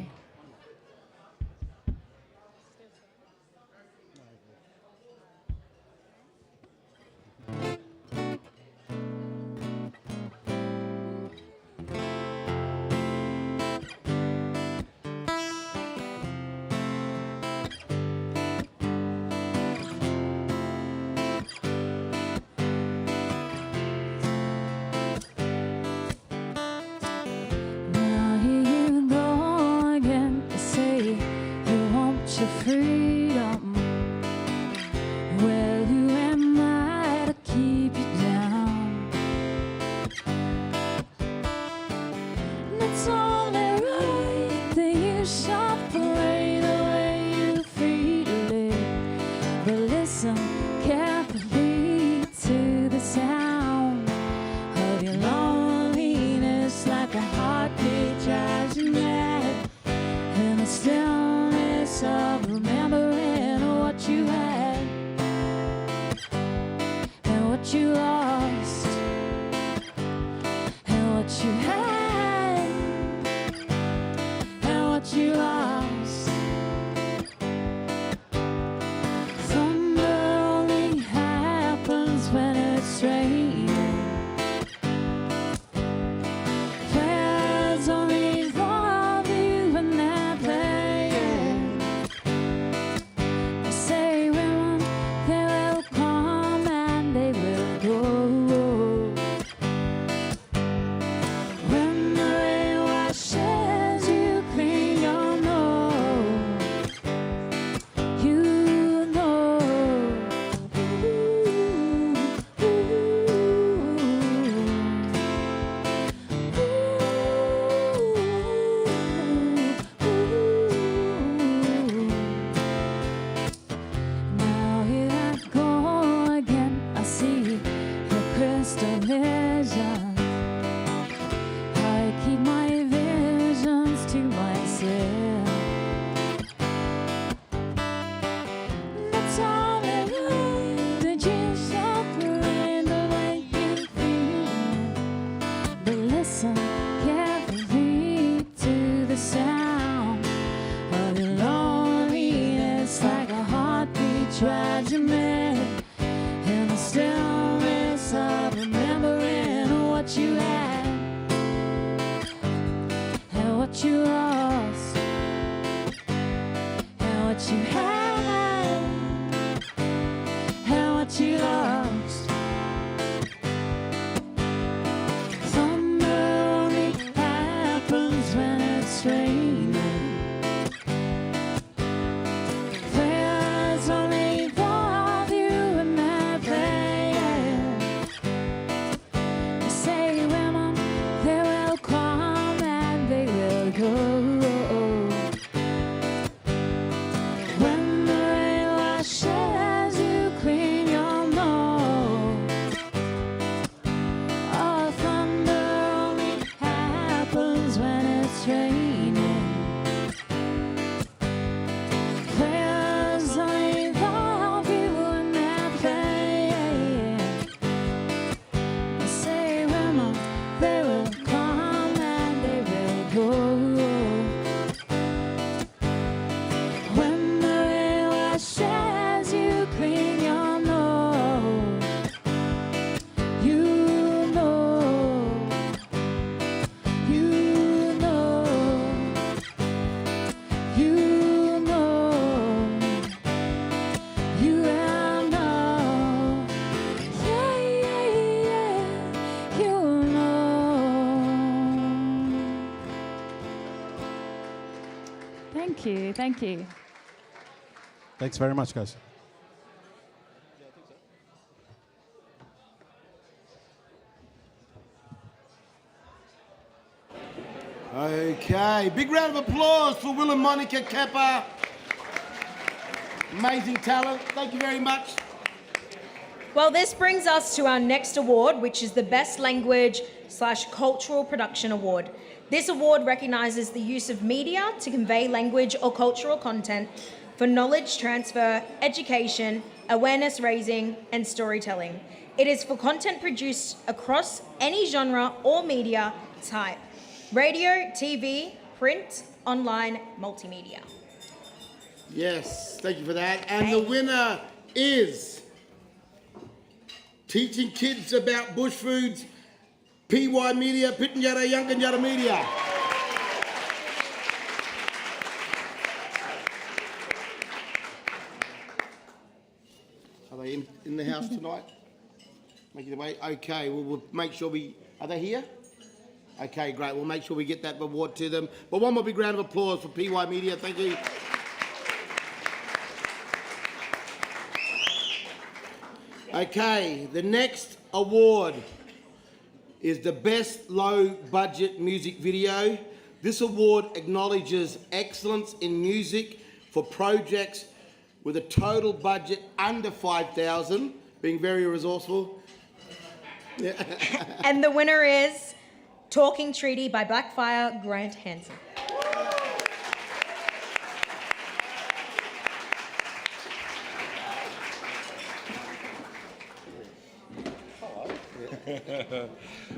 Now here you go again. Thank you. Thank you. Thanks very much, guys. Okay, big round of applause for Will and Monica Kepper. Amazing talent. Thank you very much. Well, this brings us to our next award, which is the Best Language/Cultural Production Award. This award recognises the use of media to convey language or cultural content for knowledge transfer, education, awareness raising, and storytelling. It is for content produced across any genre or media type: radio, TV, print, online, multimedia. Yes, thank you for that. And the winner is Teaching Kids About Bush Foods, PY Media, Pitanyara Yankunyara Media. Are they in the house tonight? Making their way? Okay, well, we'll make sure are they here? Okay, great. We'll make sure we get that award to them. But one more big round of applause for PY Media. Thank you. Okay, the next award is the Best Low Budget Music Video. This award acknowledges excellence in music for projects with a total budget under $5,000, being very resourceful. Yeah. And the winner is Talking Treaty by Blackfire, Grant Hansen.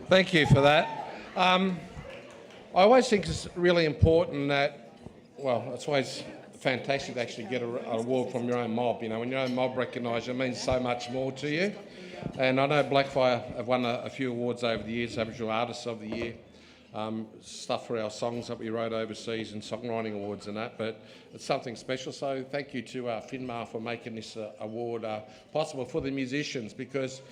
Thank you for that. I always think it's really important that, well, it's always fantastic to actually get an award from your own mob. You know, when your own mob recognise you, it means so much more to you. And I know Blackfire have won a few awards over the years, Aboriginal Artists of the Year, stuff for our songs that we wrote overseas and songwriting awards and that, but it's something special. So thank you to Finmar for making this award possible for the musicians, because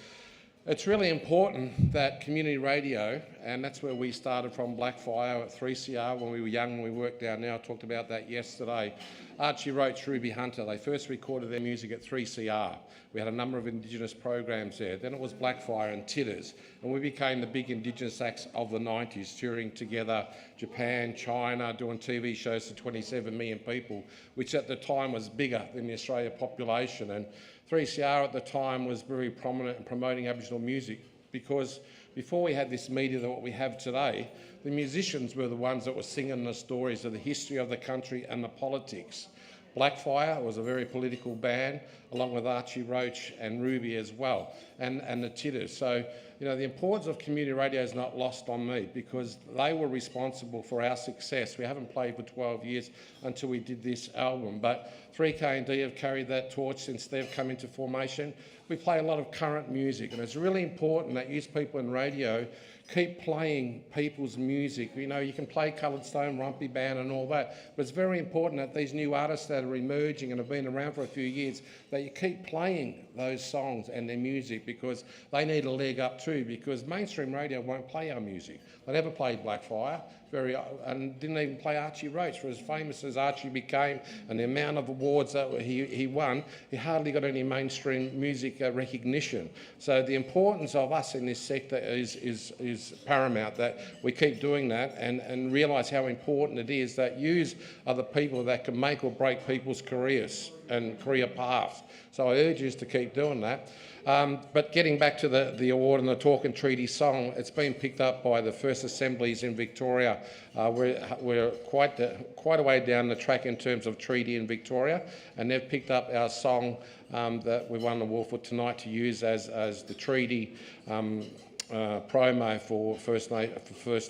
it's really important that community radio, and that's where we started from, Blackfire at 3CR when we were young, when we worked down there. I talked about that yesterday. Archie Roach, Ruby Hunter, they first recorded their music at 3CR. We had a number of Indigenous programs there. Then it was Blackfire and Titters, and we became the big Indigenous acts of the 90s, touring together Japan, China, doing TV shows to 27 million people, which at the time was bigger than the Australia population. And 3CR at the time was very prominent in promoting Aboriginal music, because before we had this media that what we have today, the musicians were the ones that were singing the stories of the history of the country and the politics. Blackfire was a very political band, along with Archie Roach and Ruby as well, and the Titters. So, you know, the importance of community radio is not lost on me, because they were responsible for our success. We haven't played for 12 years until we did this album, but 3K&D have carried that torch since they've come into formation. We play a lot of current music, and it's really important that you people in radio keep playing people's music. You know, you can play Coloured Stone, Rumpy Band and all that, but it's very important that these new artists that are emerging and have been around for a few years, that you keep playing those songs and their music, because they need a leg up too, because mainstream radio won't play our music. They never played Blackfire, and didn't even play Archie Roach. For as famous as Archie became and the amount of awards that he won, he hardly got any mainstream music recognition. So the importance of us in this sector is paramount, that we keep doing that and realise how important it is that yous are the people that can make or break people's careers and career paths. So I urge you to keep doing that. But getting back to the award and the Talking Treaty song, it's been picked up by the First Assemblies in Victoria. We're quite a way down the track in terms of treaty in Victoria, and they've picked up our song that we won the award for tonight to use as the treaty promo for First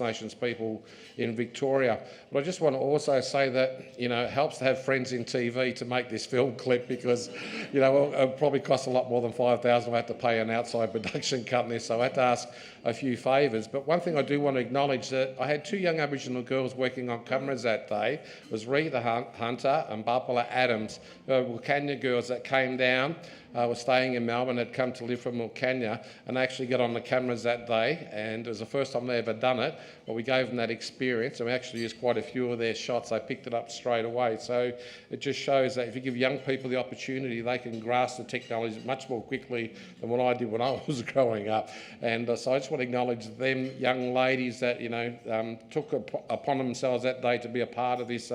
Nations people in Victoria. But I just want to also say that, you know, it helps to have friends in TV to make this film clip, because, you know, it'll probably cost a lot more than $5,000. I have to pay an outside production company, so I had to ask a few favours. But one thing I do want to acknowledge, that I had two young Aboriginal girls working on cameras that day. It was Rita Hunter and Barbara Adams, who were Wilcannia girls that came down, were staying in Melbourne, had come to live from Wilcannia, and actually got on the cameras that day, and it was the first time they ever done it, but we gave them that experience, and we actually used quite a few of their shots. They picked it up straight away. So it just shows that if you give young people the opportunity, they can grasp the technology much more quickly than what I did when I was growing up. And so I just want to acknowledge them young ladies that, you know, took upon themselves that day to be a part of this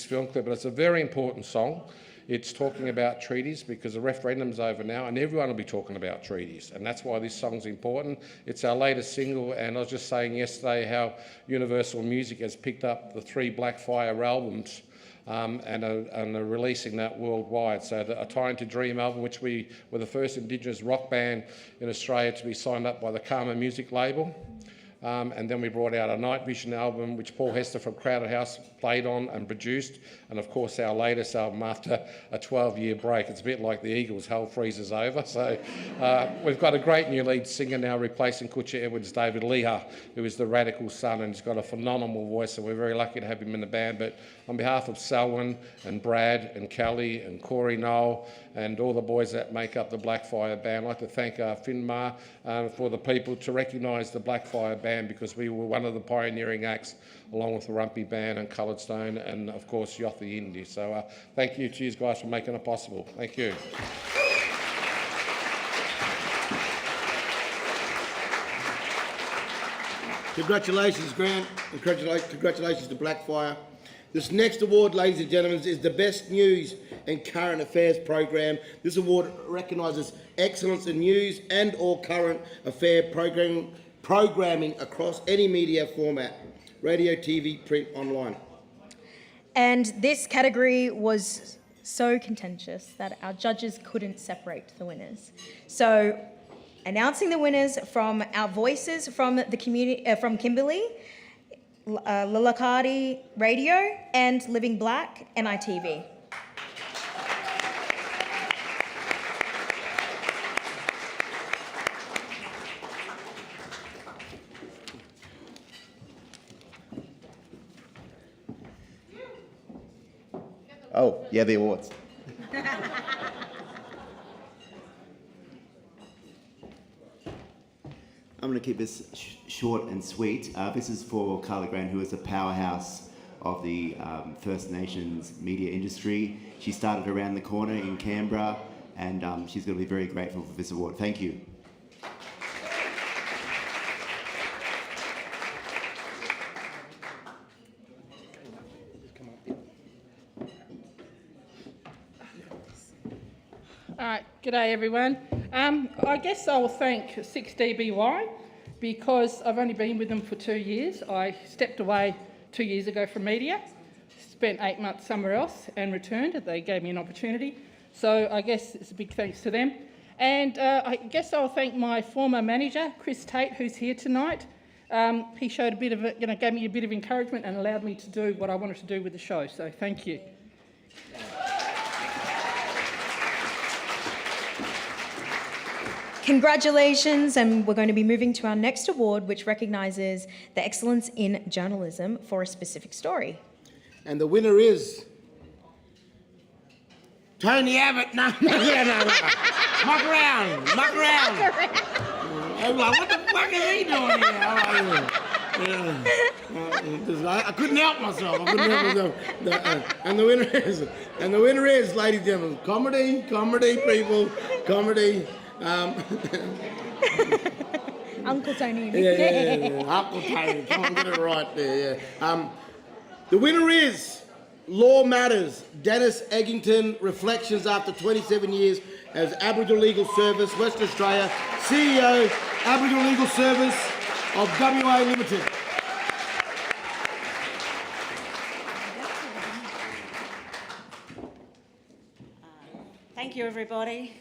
film clip. But it's a very important song. It's talking about treaties because the referendum's over now and everyone will be talking about treaties, and that's why this song's important. It's our latest single, and I was just saying yesterday how Universal Music has picked up the 3 Blackfire albums and are releasing that worldwide. So A Time to Dream album, which we were the first Indigenous rock band in Australia to be signed up by the Karma music label. And then we brought out a Night Vision album, which Paul Hester from Crowded House played on and produced. And of course, our latest album after a 12-year break. It's a bit like the Eagles, hell freezes over. So we've got a great new lead singer now replacing Kutcha Edwards, David Leha, who is the radical son, and he's got a phenomenal voice, and we're very lucky to have him in the band. But on behalf of Selwyn and Brad and Kelly and Corey Noel and all the boys that make up the Blackfire band, I'd like to thank Finmar for the people to recognise the Blackfire band, because we were one of the pioneering acts along with the Rumpy Band and Coloured Stone and of course Yothi Indy. So thank you to you guys for making it possible. Thank you. Congratulations, Grant. Congratulations to Blackfire. This next award, ladies and gentlemen, is the Best News and Current Affairs program. This award recognises excellence in news and or current affair programming across any media format: radio, TV, print, online. And this category was so contentious that our judges couldn't separate the winners. So, announcing the winners from our voices from the community, from Kimberley, Lalakadi Radio, and Living Black, NITV. Oh, yeah, the awards. I'm going to keep this short and sweet. This is for Carla Grant, who is a powerhouse of the First Nations media industry. She started around the corner in Canberra, and she's going to be very grateful for this award. Thank you. All right, g'day everyone. I guess I'll thank 6DBY because I've only been with them for 2 years. I stepped away 2 years ago from media, spent 8 months somewhere else and returned. They gave me an opportunity. So I guess it's a big thanks to them. And I guess I'll thank my former manager, Chris Tate, who's here tonight. He showed a bit of, gave me a bit of encouragement and allowed me to do what I wanted to do with the show. So thank you. Congratulations, and we're going to be moving to our next award, which recognises the excellence in journalism for a specific story. And the winner is Tony Abbott. No. Muck around. I'm like, what the fuck is he doing here? I couldn't help myself. And the winner is, ladies and gentlemen, comedy, people, comedy. Uncle Tony. Yeah. Uncle Tony. Come on, get it right there. Yeah. The winner is Law Matters. Dennis Eggington, reflections after 27 years as Aboriginal Legal Service, Western Australia, CEO, Aboriginal Legal Service of WA Limited. Thank you, everybody.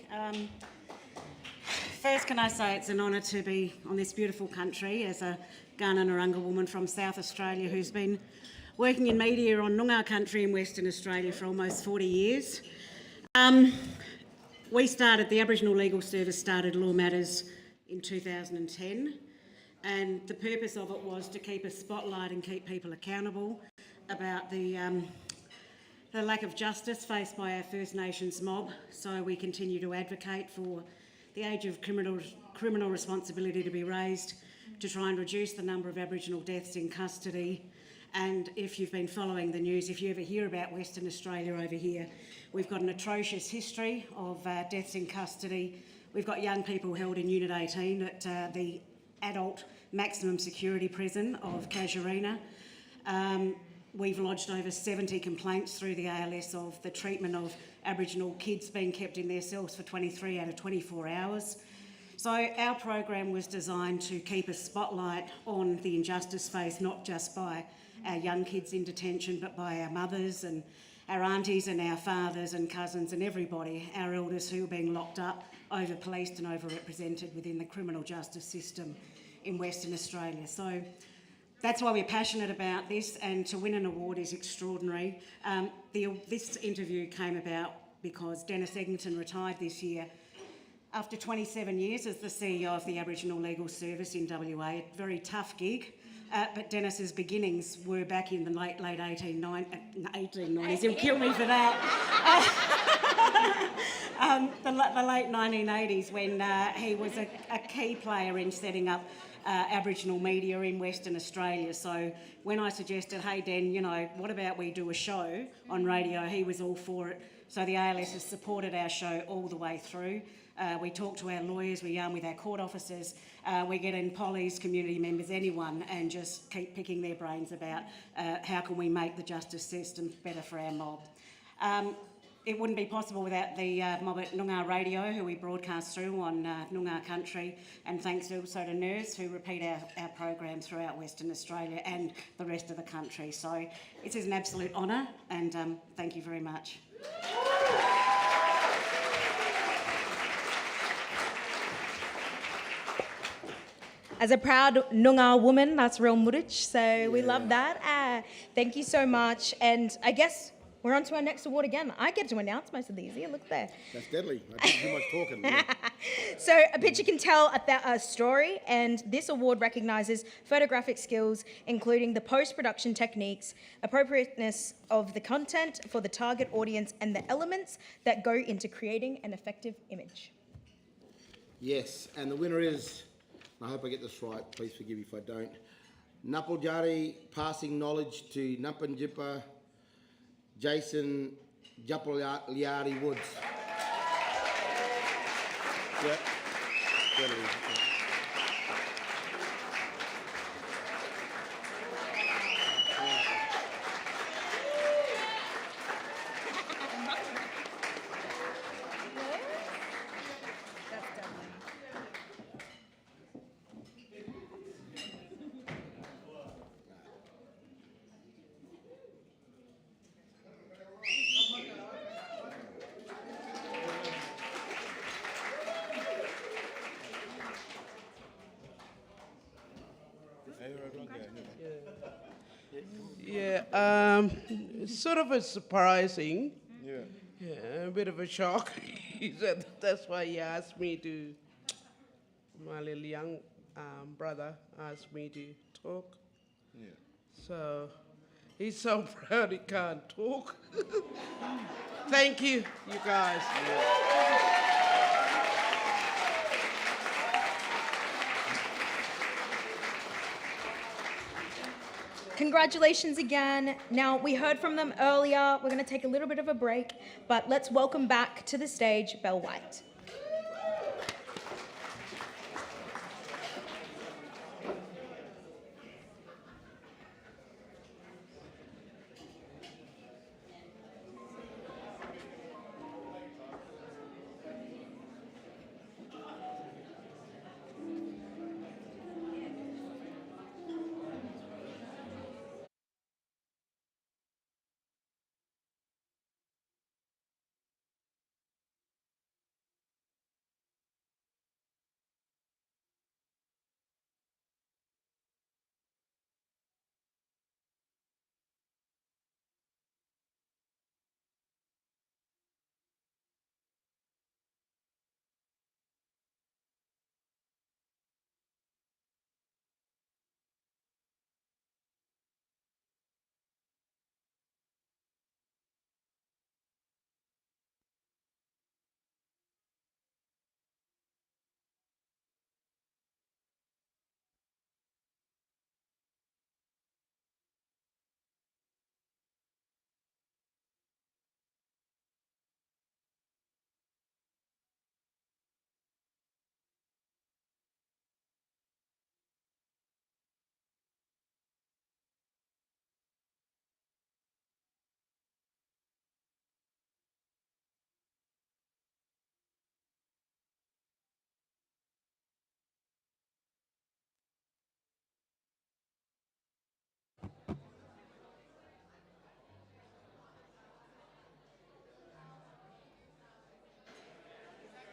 First, can I say it's an honour to be on this beautiful country as a Kaurna Narungga woman from South Australia who's been working in media on Noongar country in Western Australia for almost 40 years. The Aboriginal Legal Service started Law Matters in 2010, and the purpose of it was to keep a spotlight and keep people accountable about the lack of justice faced by our First Nations mob. So we continue to advocate for the age of criminal criminal responsibility to be raised to try and reduce the number of Aboriginal deaths in custody. And if you've been following the news, if you ever hear about Western Australia over here, we've got an atrocious history of deaths in custody. We've got young people held in Unit 18 at the adult maximum security prison of Casuarina. We've lodged over 70 complaints through the ALS of the treatment of Aboriginal kids being kept in their cells for 23 out of 24 hours. So our program was designed to keep a spotlight on the injustice faced not just by our young kids in detention, but by our mothers and our aunties and our fathers and cousins and everybody, our elders who are being locked up, over-policed and over-represented within the criminal justice system in Western Australia. So that's why we're passionate about this, and to win an award is extraordinary. This interview came about because Dennis Eglinton retired this year after 27 years as the CEO of the Aboriginal Legal Service in WA, a very tough gig. But Dennis's beginnings were back in the late 1890s. He'll kill me for that. The late 1980s, when he was a key player in setting up Aboriginal media in Western Australia. So when I suggested, hey Den, what about we do a show on radio, he was all for it. So the ALS has supported our show all the way through. We talk to our lawyers, we yarn with our court officers, we get in pollies, community members, anyone, and just keep picking their brains about how can we make the justice system better for our mob. It wouldn't be possible without the mob at Noongar Radio, who we broadcast through on Noongar country, and thanks also to NERS, who repeat our programs throughout Western Australia and the rest of the country. So it is an absolute honour, and thank you very much. As a proud Noongar woman, that's real murich, so we love that. Thank you so much. And I guess we're on to our next award again. I get to announce most of these. Yeah, look there. That's deadly. I did too much talking. Yeah. So a picture can tell a story, and this award recognises photographic skills, including the post-production techniques, appropriateness of the content for the target audience, and the elements that go into creating an effective image. Yes, and the winner is, I hope I get this right, please forgive me if I don't, Napaljari Passing Knowledge to Nampanjipa Jason Japalyari Woods. Yeah. Yeah, it's sort of a surprising. Yeah. Yeah, a bit of a shock. He said that's why he asked me to, my little young brother asked me to talk. Yeah. So he's so proud he can't talk. Thank you, you guys. Congratulations again. Now, we heard from them earlier. We're going to take a little bit of a break, but let's welcome back to the stage Belle White.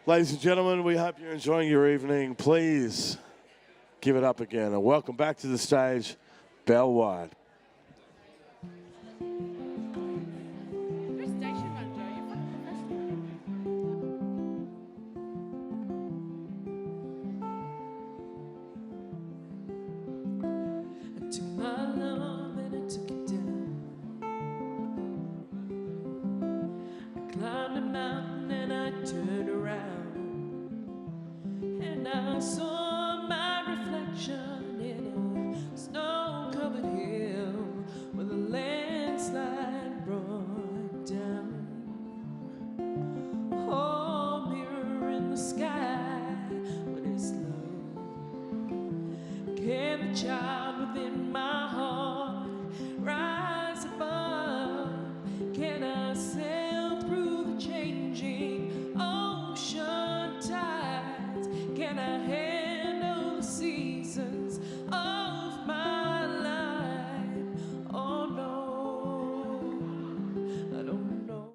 Ladies and gentlemen, we hope you're enjoying your evening. Please give it up again and welcome back to the stage, Belle White. I took my love and I took it down. I climbed a mountain and I turned around, and I saw my reflection in a snow-covered hill with a landslide brought down. Oh, mirror in the sky, what is love? Can the child within my heart rise above? Can I sail through the changing ocean tides? Can I handle the seasons of my life? Oh no, I don't know.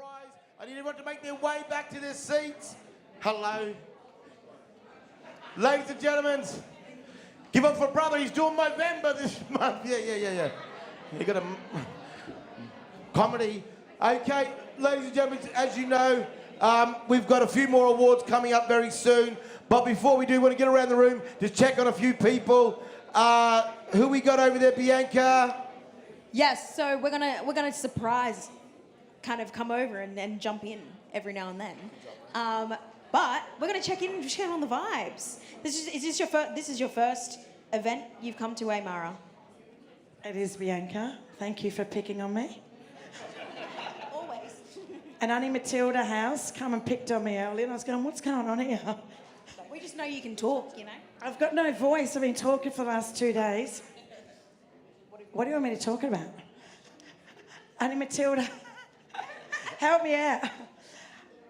surprise. I need everyone to make their way back to their seats. Hello. Ladies and gentlemen, give up for brother. He's doing Movember this month. Yeah. You got a comedy. Okay, ladies and gentlemen, as you know, we've got a few more awards coming up very soon. But before we do, we want to get around the room, just check on a few people. Who we got over there, Bianca? Yes, so we're gonna surprise, kind of come over and jump in every now and then. But we're gonna check in and check on the vibes. This is your first event you've come to, Mara? It is, Bianca. Thank you for picking on me. Always. And Auntie Matilda House come and picked on me earlier, and I was going, what's going on here? We just know you can talk, you know. I've got no voice. I've been talking for the last 2 days. What do you want me to talk about? Auntie Matilda, help me out.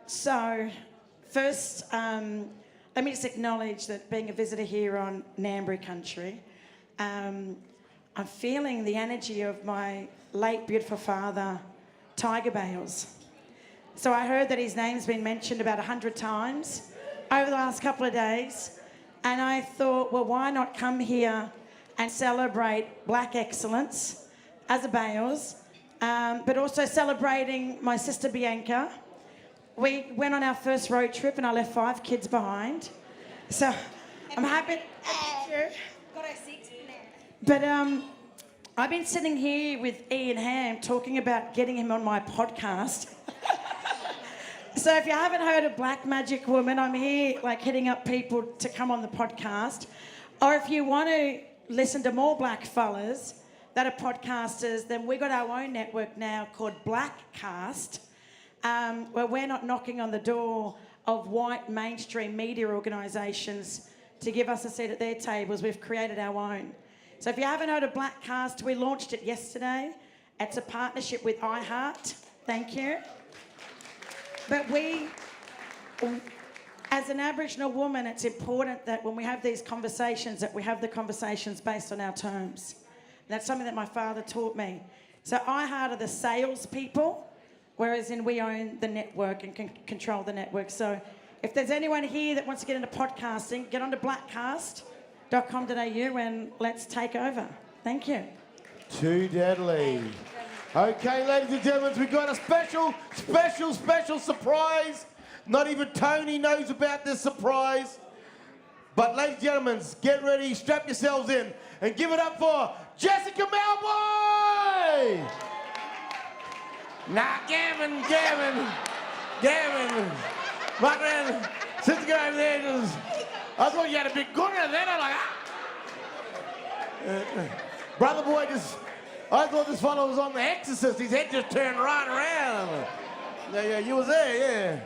So, first, let me just acknowledge that being a visitor here on Ngambri country, I'm feeling the energy of my late beautiful father, Tiger Bales. So I heard that his name's been mentioned about 100 times over the last couple of days. And I thought, well, why not come here and celebrate black excellence as a Bales, but also celebrating my sister Bianca. We went on our first road trip and I left 5 kids behind. So I'm happy. Got our seats in there. But I've been sitting here with Ian Ham talking about getting him on my podcast. So if you haven't heard of Black Magic Woman, I'm here like hitting up people to come on the podcast. Or if you want to listen to more black fellas that are podcasters, then we got our own network now called Blackcast, where we're not knocking on the door of white mainstream media organisations to give us a seat at their tables. We've created our own. So if you haven't heard of Blackcast, we launched it yesterday. It's a partnership with iHeart. Thank you. But we, as an Aboriginal woman, it's important that when we have these conversations, that we have the conversations based on our terms. And that's something that my father taught me. So iHeart are the salespeople, whereas we own the network and can control the network. So if there's anyone here that wants to get into podcasting, get onto blackcast.com.au and let's take over. Thank you. Too deadly. Okay, ladies and gentlemen, we've got a special surprise. Not even Tony knows about this surprise. But ladies and gentlemen, get ready, strap yourselves in, and give it up for Jessica Malboy! Nah, Gavin. My friend, sister guy over there, I thought you had a big gunner then. I'm like, brother boy I thought this fellow was on The Exorcist. His head just turned right around. Yeah, you was there, yeah.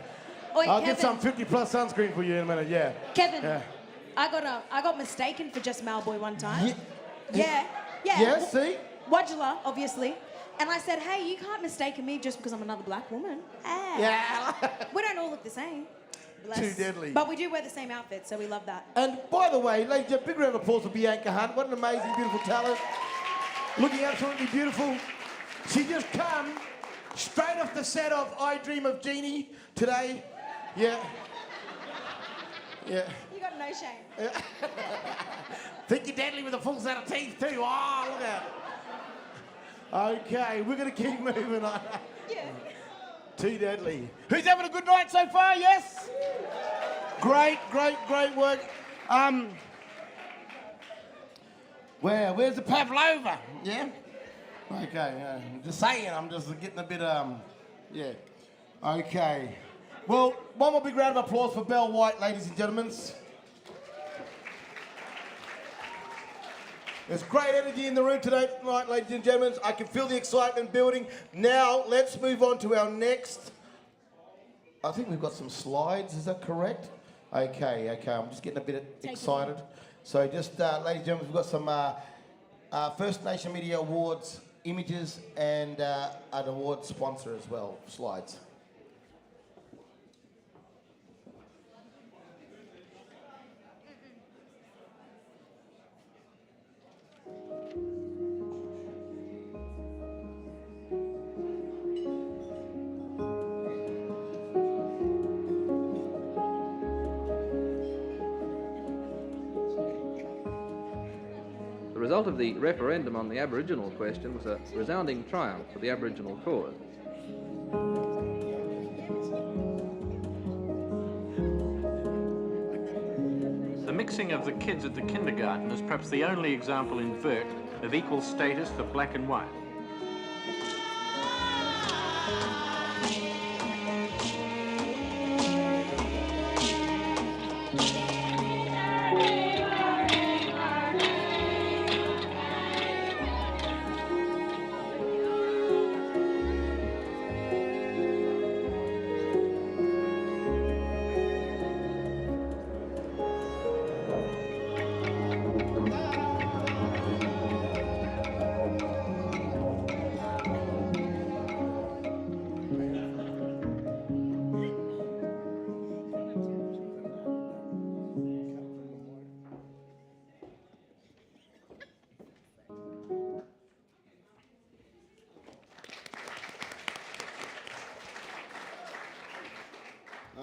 Oi, I'll Kevin. get some 50+ sunscreen for you in a minute, yeah. Kevin, Yeah. I got mistaken for Jess Malboy one time. Yeah. Yeah, see? Wadjala, obviously. And I said, hey, you can't mistake me just because I'm another black woman. Yeah. We don't all look the same. Bless. Too deadly. But we do wear the same outfit, so we love that. And by the way, ladies and gentlemen, big round of applause for Bianca Hunt. What an amazing, beautiful talent. Looking absolutely beautiful. She just come straight off the set of I Dream of Jeannie today. Yeah. Yeah. You got no shame. Think you're deadly with a full set of teeth too. Oh, look out. Okay, we're going to keep moving on. Yeah. Too deadly. Who's having a good night so far? Yes? Great work. Where's the pavlova? Yeah? Okay, just saying, I'm just getting a bit, yeah. Okay. Well, one more big round of applause for Belle White, ladies and gentlemen. There's great energy in the room tonight, ladies and gentlemen. I can feel the excitement building. Now, let's move on to our next. I think we've got some slides, is that correct? Okay, I'm just getting a bit excited. So just, ladies and gentlemen, we've got some First Nation Media Awards images and an award sponsor as well, slides. result of the referendum on the Aboriginal question was a resounding triumph for the Aboriginal cause. The mixing of the kids at the kindergarten is perhaps the only example in Bourke of equal status for black and white.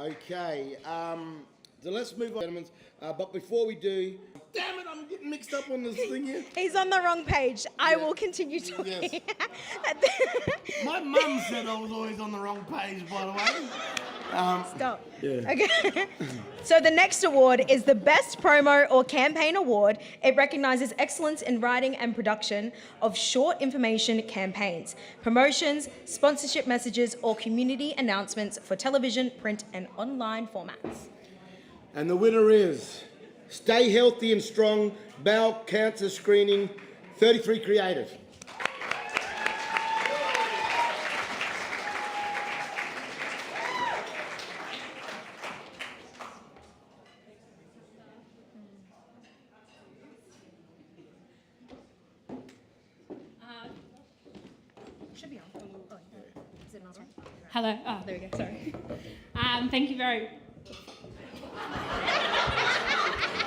Okay, so let's move on, gentlemen. But before we do, damn it, I'm getting mixed up on this thing here. He's on the wrong page. I will continue talking. Yes. My mum said I was always on the wrong page, by the way. Stop. Yeah. Okay. So the next award is the Best Promo or Campaign Award. It recognises excellence in writing and production of short information campaigns, promotions, sponsorship messages, or community announcements for television, print, and online formats. And the winner is Stay Healthy and Strong Bowel Cancer Screening, 33 Creative. Hello. Oh, there we go. Sorry. Thank you very.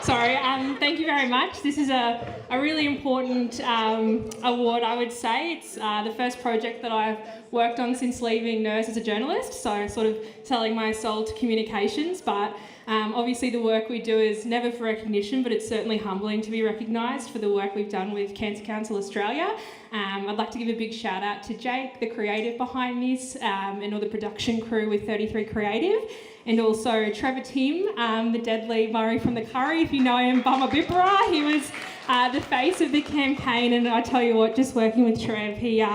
Sorry. Thank you very much. This is a really important award, I would say. It's the first project that I've worked on since leaving nurse as a journalist, so sort of selling my soul to communications. But obviously the work we do is never for recognition, but it's certainly humbling to be recognised for the work we've done with Cancer Council Australia. I'd like to give a big shout out to Jake, the creative behind this, and all the production crew with 33 Creative, and also Trevor Tim, the deadly Murray from the Curry, if you know him, Bummer Bippera. He was the face of the campaign, and I tell you what, just working with Trev, he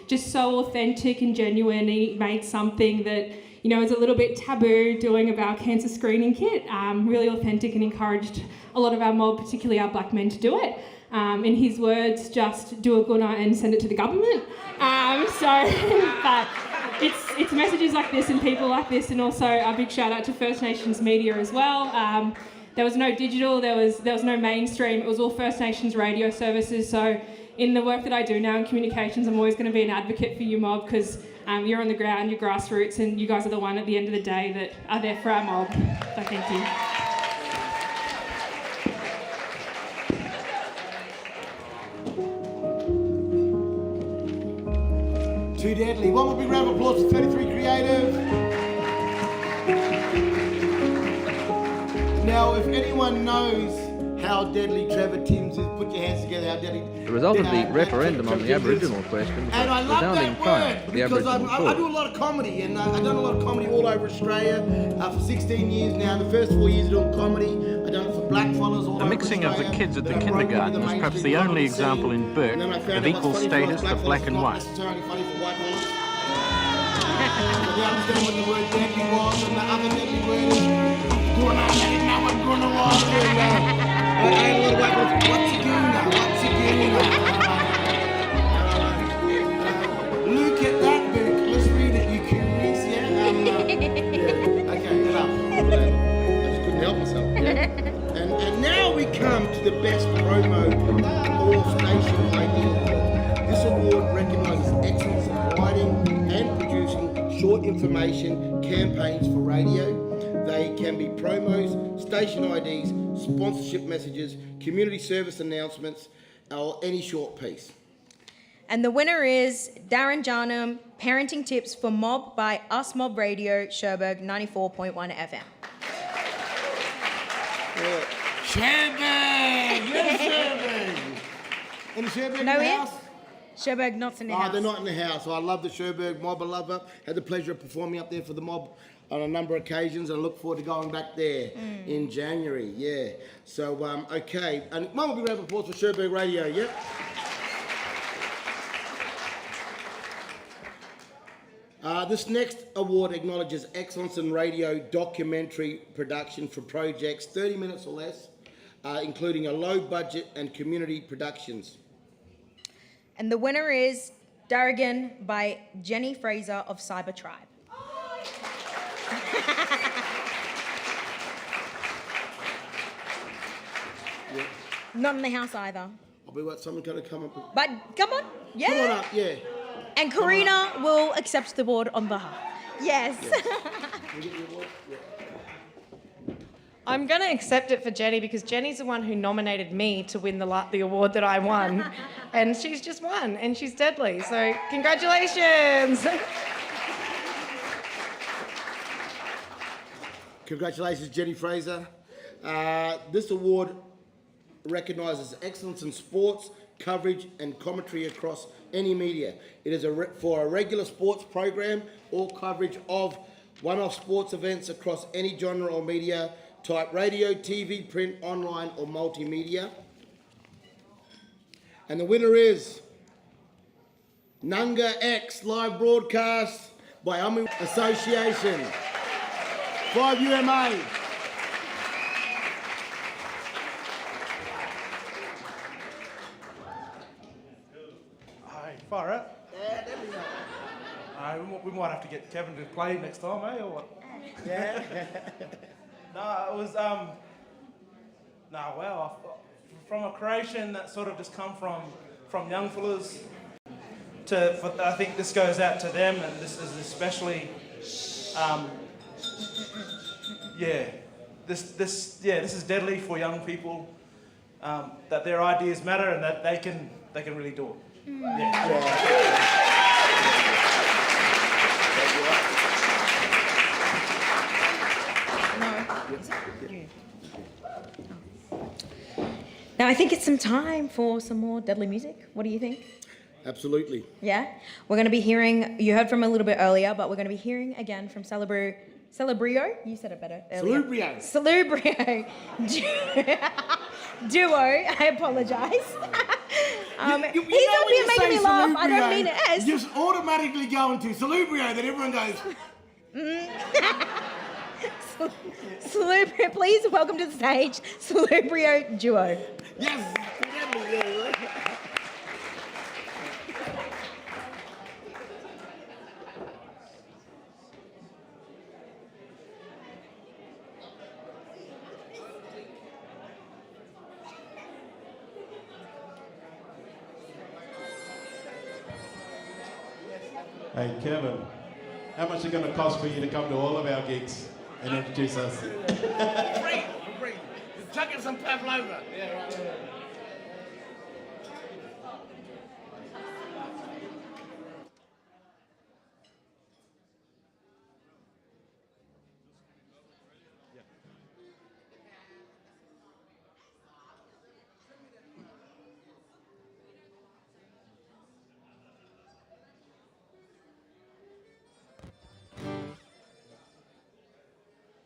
just so authentic and genuine. He made something that, you know, is a little bit taboo, doing a bowel cancer screening kit, really authentic, and encouraged a lot of our mob, particularly our black men, to do it. In his words, just do a gunner and send it to the government. But it's messages like this and people like this, and also a big shout out to First Nations media as well. There was no digital, there was no mainstream, it was all First Nations radio services. So in the work that I do now in communications, I'm always going to be an advocate for you mob, because you're on the ground, you're grassroots, and you guys are the one at the end of the day that are there for our mob. So thank you. Too deadly. One more big round of applause for 33 Creative. Now, if anyone knows how deadly Trevor Timms is, put your hands together, how deadly. The result of the referendum on the Aboriginal question was And I a love resounding that triumph word for the because Aboriginal I cause. do a lot of comedy, and I've done a lot of comedy all over Australia for 16 years now. The first 4 years doing comedy, I've done it for black fellas all The over mixing of the Australia. kids at the Then I broke into kindergarten is perhaps mainstream the only comedy example scene, in Bourke and then I found of out equal what's funny for status us for black fellas, and it's not white. necessarily funny for white fellas. But we understand what the word deadly was, and the other deadly word is gonna let it know what gonna was. And I had a lot of white fellas, what's a guna? What's a guna? Look at that book. Let's read it, you curious, yeah? Yeah, okay, enough. I just couldn't help myself. Yeah. And now we come to the best promo or station ID award. This award recognises excellence in writing and producing short information campaigns for radio. They can be promos, station IDs, sponsorship messages, community service announcements, or any short piece. And the winner is Darren Jarnum, Parenting Tips for Mob by Us Mob Radio, Cherbourg 94.1 FM. Cherbourg! Yes, Cherbourg! And the Sherberg No in the in? house? Sherberg not in the house. They're not in the house. I love the Sherberg mob. I love it. Had the pleasure of performing up there for the mob on a number of occasions, and I look forward to going back there in January. Yeah. So, okay. And one will be round of applause for Sherberg Radio, yeah? This next award acknowledges excellence in radio documentary production for projects 30 minutes or less, including a low budget and community productions. And the winner is Darrigan by Jenny Fraser of Cyber Tribe. Yeah. Not in the house either. I'll be what someone going to come up. But come on, yeah. Come on up, yeah. And Karina will accept the award on behalf. Yes. Can we get the award? Yeah. I'm going to accept it for Jenny because Jenny's the one who nominated me to win the award that I won. And she's just won, and she's deadly. So congratulations. Congratulations, Jenny Fraser. This award recognises excellence in sports, coverage and commentary across any media. It is for a regular sports program or coverage of one-off sports events across any genre or media type: radio, TV, print, online or multimedia. And the winner is Nunga X live broadcast by Ummi Association. 5 UMA. Aye, far out. Yeah, definitely not. We might have to get Kevin to play next time, eh, or what? Yeah. No, it was, wow. From a creation that sort of just come from young fellas I think this goes out to them, and this is especially, this is deadly for young people, that their ideas matter and that they can really do it. Yeah. Now I think it's some time for some more deadly music. What do you think? Absolutely. Yeah? We're going to be hearing, you heard from a little bit earlier, but we're going to be hearing again from Celebrio. You said it better earlier. Celebrio. Duo. I apologise. He's up here making me laugh. I don't mean it as. You just automatically go into Celebrio, then everyone goes. Celebrio, please welcome to the stage, Celebrio Duo. Yes. Hey, Kevin, how much is it going to cost for you to come to all of our gigs and introduce us? Free. Just chuck in some pavlova. Yeah, right.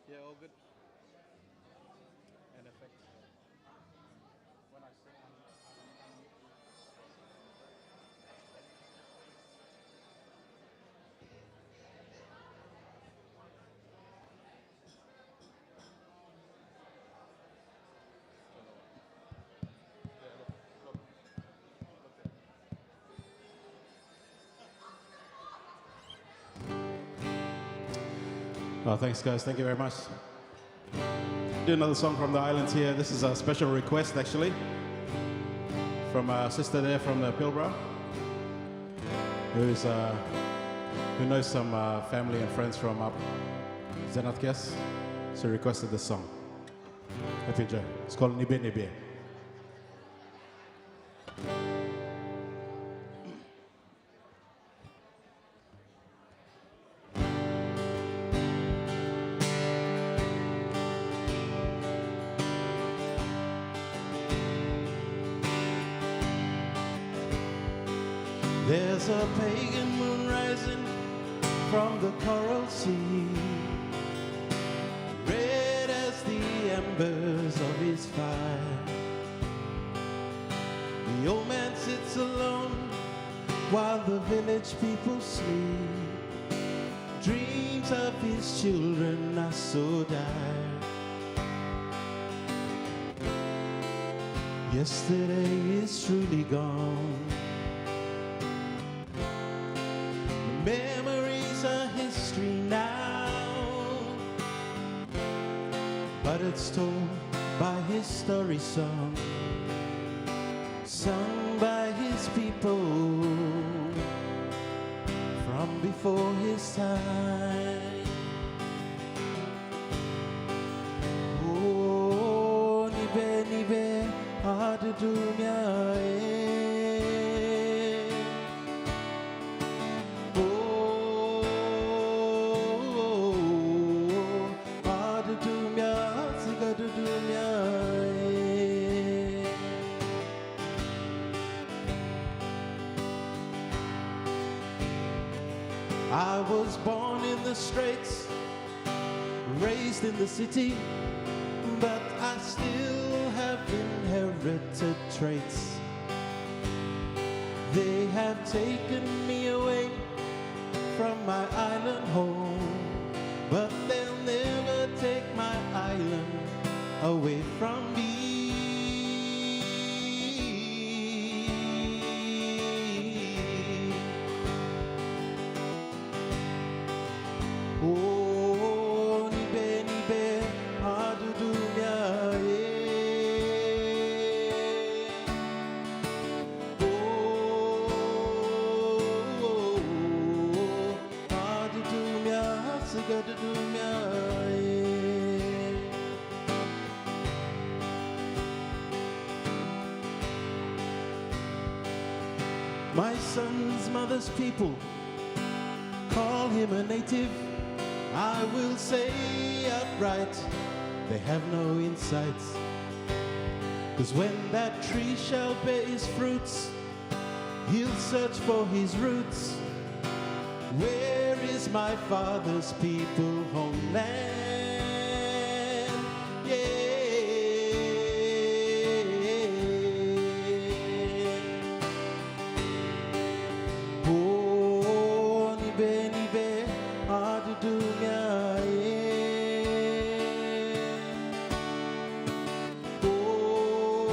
Yeah, all good. And effect. When I sit on Oh, thanks, guys. Thank you very much. Do another song from the islands here. This is a special request, actually, from a sister there from the Pilbara, who knows some family and friends from up Zenatkias. She requested this song. Hope you enjoy. It's called Nibe Nibe. There's a pagan moon rising from the coral sea, red as the embers of his fire. The old man sits alone while the village people sleep. Dreams of his children are so dire. Yesterday is truly gone. The memories are history now, but it's told by his story song, sung by his people from before his time. Oh, nibe nibe adudunya oh, adudunya sigadudunya. I was born in the Straits, raised in the city, but I still have inherited traits. They have taken me away from my island home, but they'll never take my island away from me. Oh, nibe nibe adudunya oh, adudunya sigadudunya My son's mother's people call him a native. I will say outright, they have no insights. 'Cause when that tree shall bear his fruits, he'll search for his roots. Where is my father's people homeland? Yeah. Oh, nibe nibe adudunya oh,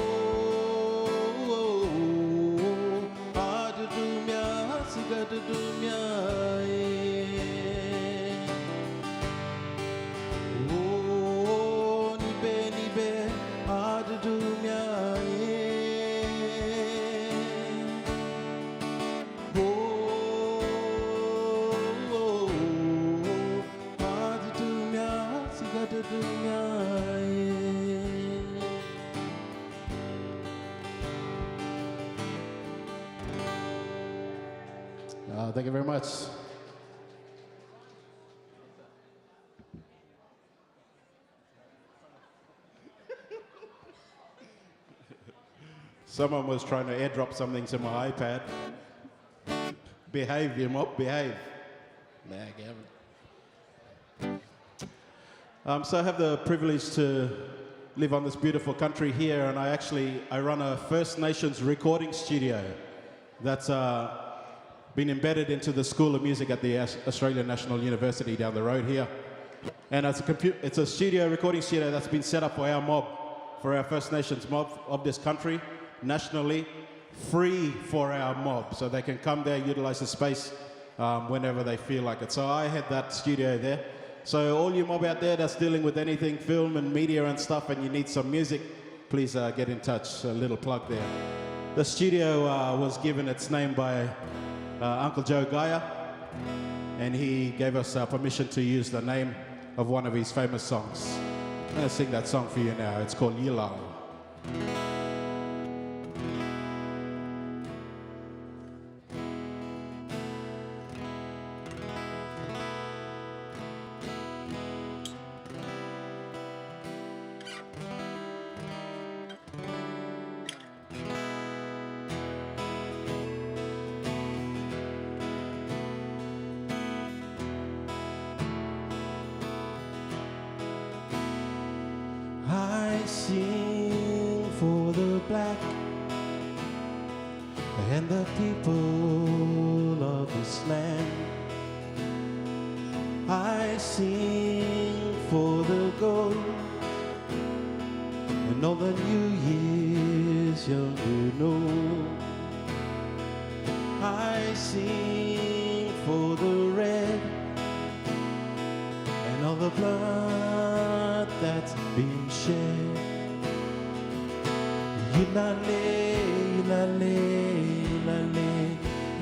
adudunya sigadudunya oh, nibe nibe adudunya Thank you very much. Someone was trying to airdrop something to my iPad. Behave, you mob, behave. So I have the privilege to live on this beautiful country here, and I run a First Nations recording studio that's been embedded into the School of Music at the Australian National University down the road here. And it's a recording studio that's been set up for our mob, for our First Nations mob of this country, nationally, free for our mob, so they can come there, utilize the space whenever they feel like it. So I had that studio there. So all you mob out there that's dealing with anything, film and media and stuff, and you need some music, please get in touch. A little plug there. The studio was given its name by Uncle Joe Gaia, and he gave us permission to use the name of one of his famous songs. I'm going to sing that song for you now. It's called Yilau. sing for the black and the people of this land. I sing for the gold and all the New Year's young who know. I sing for the red and all the blood that's been shed. Ilale, ilale, ilale,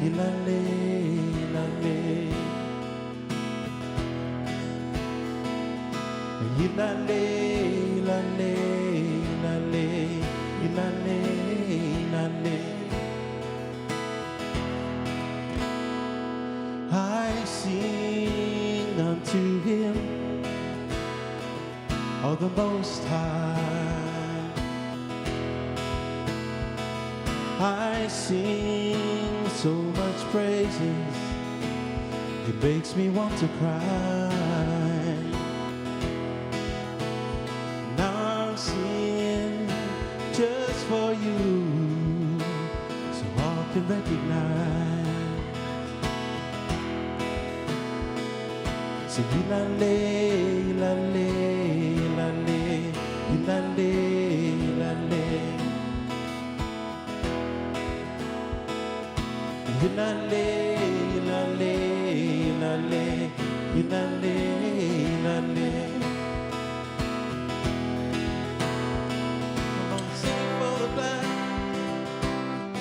ilale, ilale. Ilale, ilale, ilale, ilale, ilale. I sing unto him, oh the Most High. I sing so much praises, it makes me want to cry. Now I'm singing just for you, so all can recognize. So ilale, ilale, ilale, ilale, ilale. Ilale, ilale, ilale, ilale, ilale. Come on, sing for the black,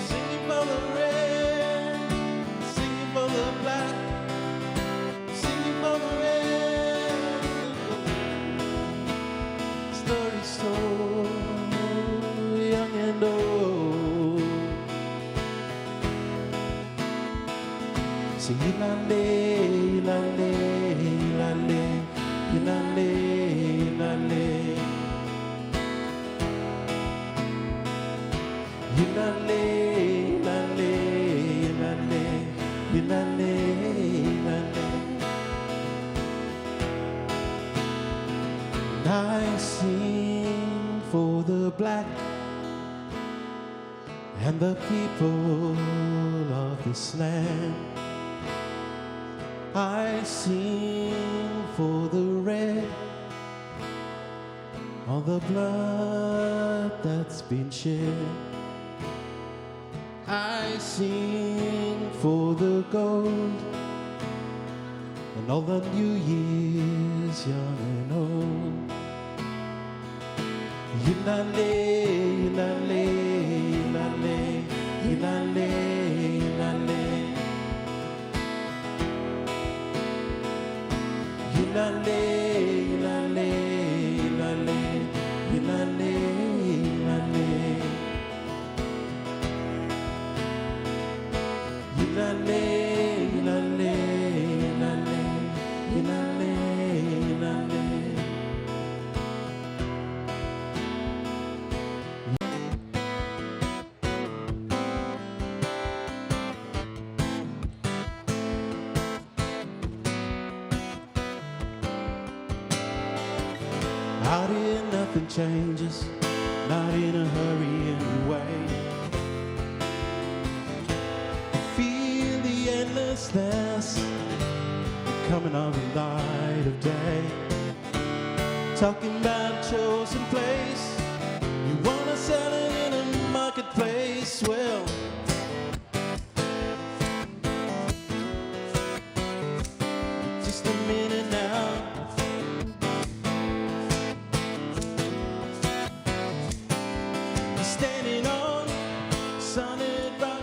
sing for the red, sing for the black, sing for the red. Story told, young and old. Sing ilale, ilale, ilale, ilale, ilale. Ilale, ilale, ilale, ilale, ilale. And I sing for the black and the people of this land. I sing for the red, all the blood that's been shed. I sing for the gold and all the New Year's young and old. Ilale, ilale, ilale, ilale, ilale. Ilale, ilale, ilale, ilale, ilale. Ilale, ilale, ilale, ilale, ilale. Out here nothing changes, not in a hurry anyway. Feel the endlessness coming on the light of day. Talking about chosen place, you wanna sell it in a marketplace. Well, just a minute now. Standing on solid rock,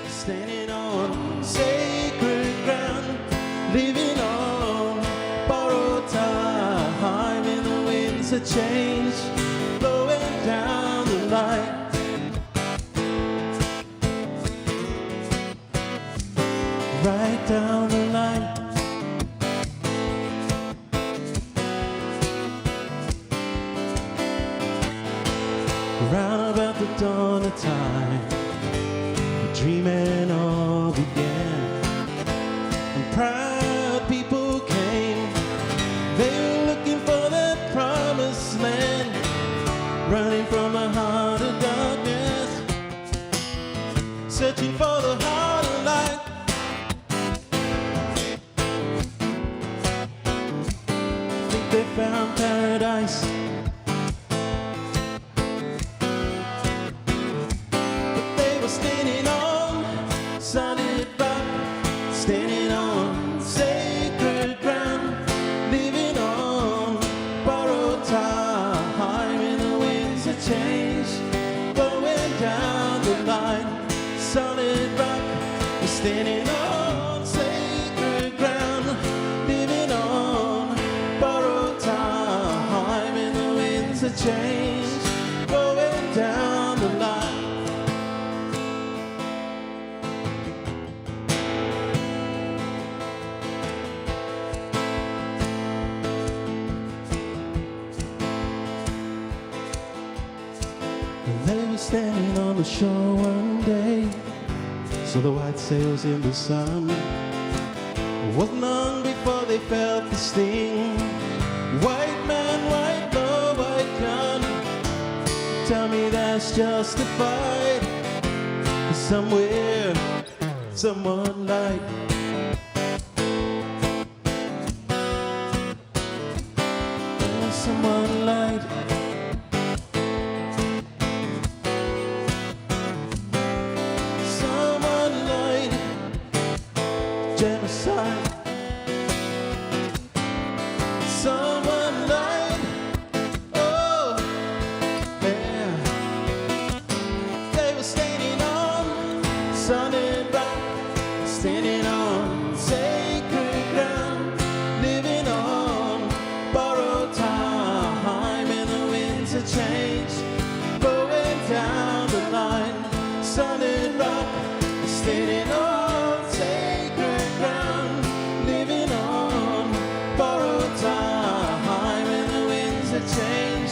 standing on sacred ground, living on borrowed time in the winds of change, blowing down the line. Right down the line. Round about the dawn of time, the dreaming all began, and proud people came. They were looking for that promised land. standing on sacred ground, living on borrowed time in the winds of change, going down the line. They were standing on the shore one day, saw the white sails in the sun. It wasn't long before they felt the sting. White man, white law, white gun. Tell me that's justified. Somewhere, someone light. Someone light. Someone light. Genocide. Someone light. Oh, yeah. They were standing on solid rock, standing on sacred ground, living on borrowed time in the winds of change, going down the line. Solid rock, standing on sacred ground, living on borrowed time in the winds of change,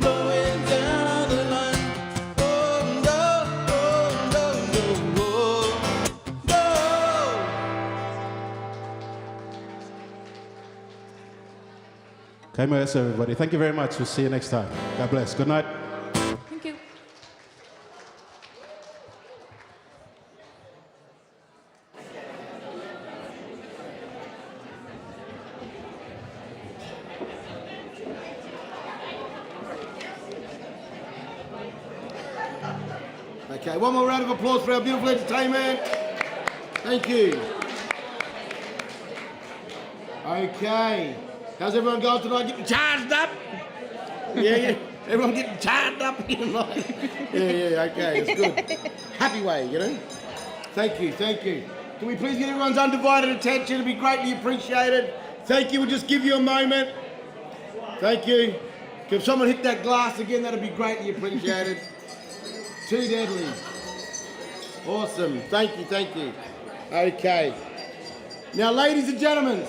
blowing down the line. Oh no, oh no, no, oh no. Okay, merci everybody. Thank you very much. We'll see you next time. God bless. Good night. Thank you. Okay, one more round of applause for our beautiful entertainment. Thank you. Okay, how's everyone going tonight? Getting charged up? Yeah. Everyone getting charged up here tonight? Yeah, okay, it's good. Happy way, you know? Thank you. Can we please get everyone's undivided attention? It'd be greatly appreciated. Thank you, we'll just give you a moment. Thank you. If someone hit that glass again, that'd be greatly appreciated. Too deadly. Awesome. Thank you. Okay. Now, ladies and gentlemen,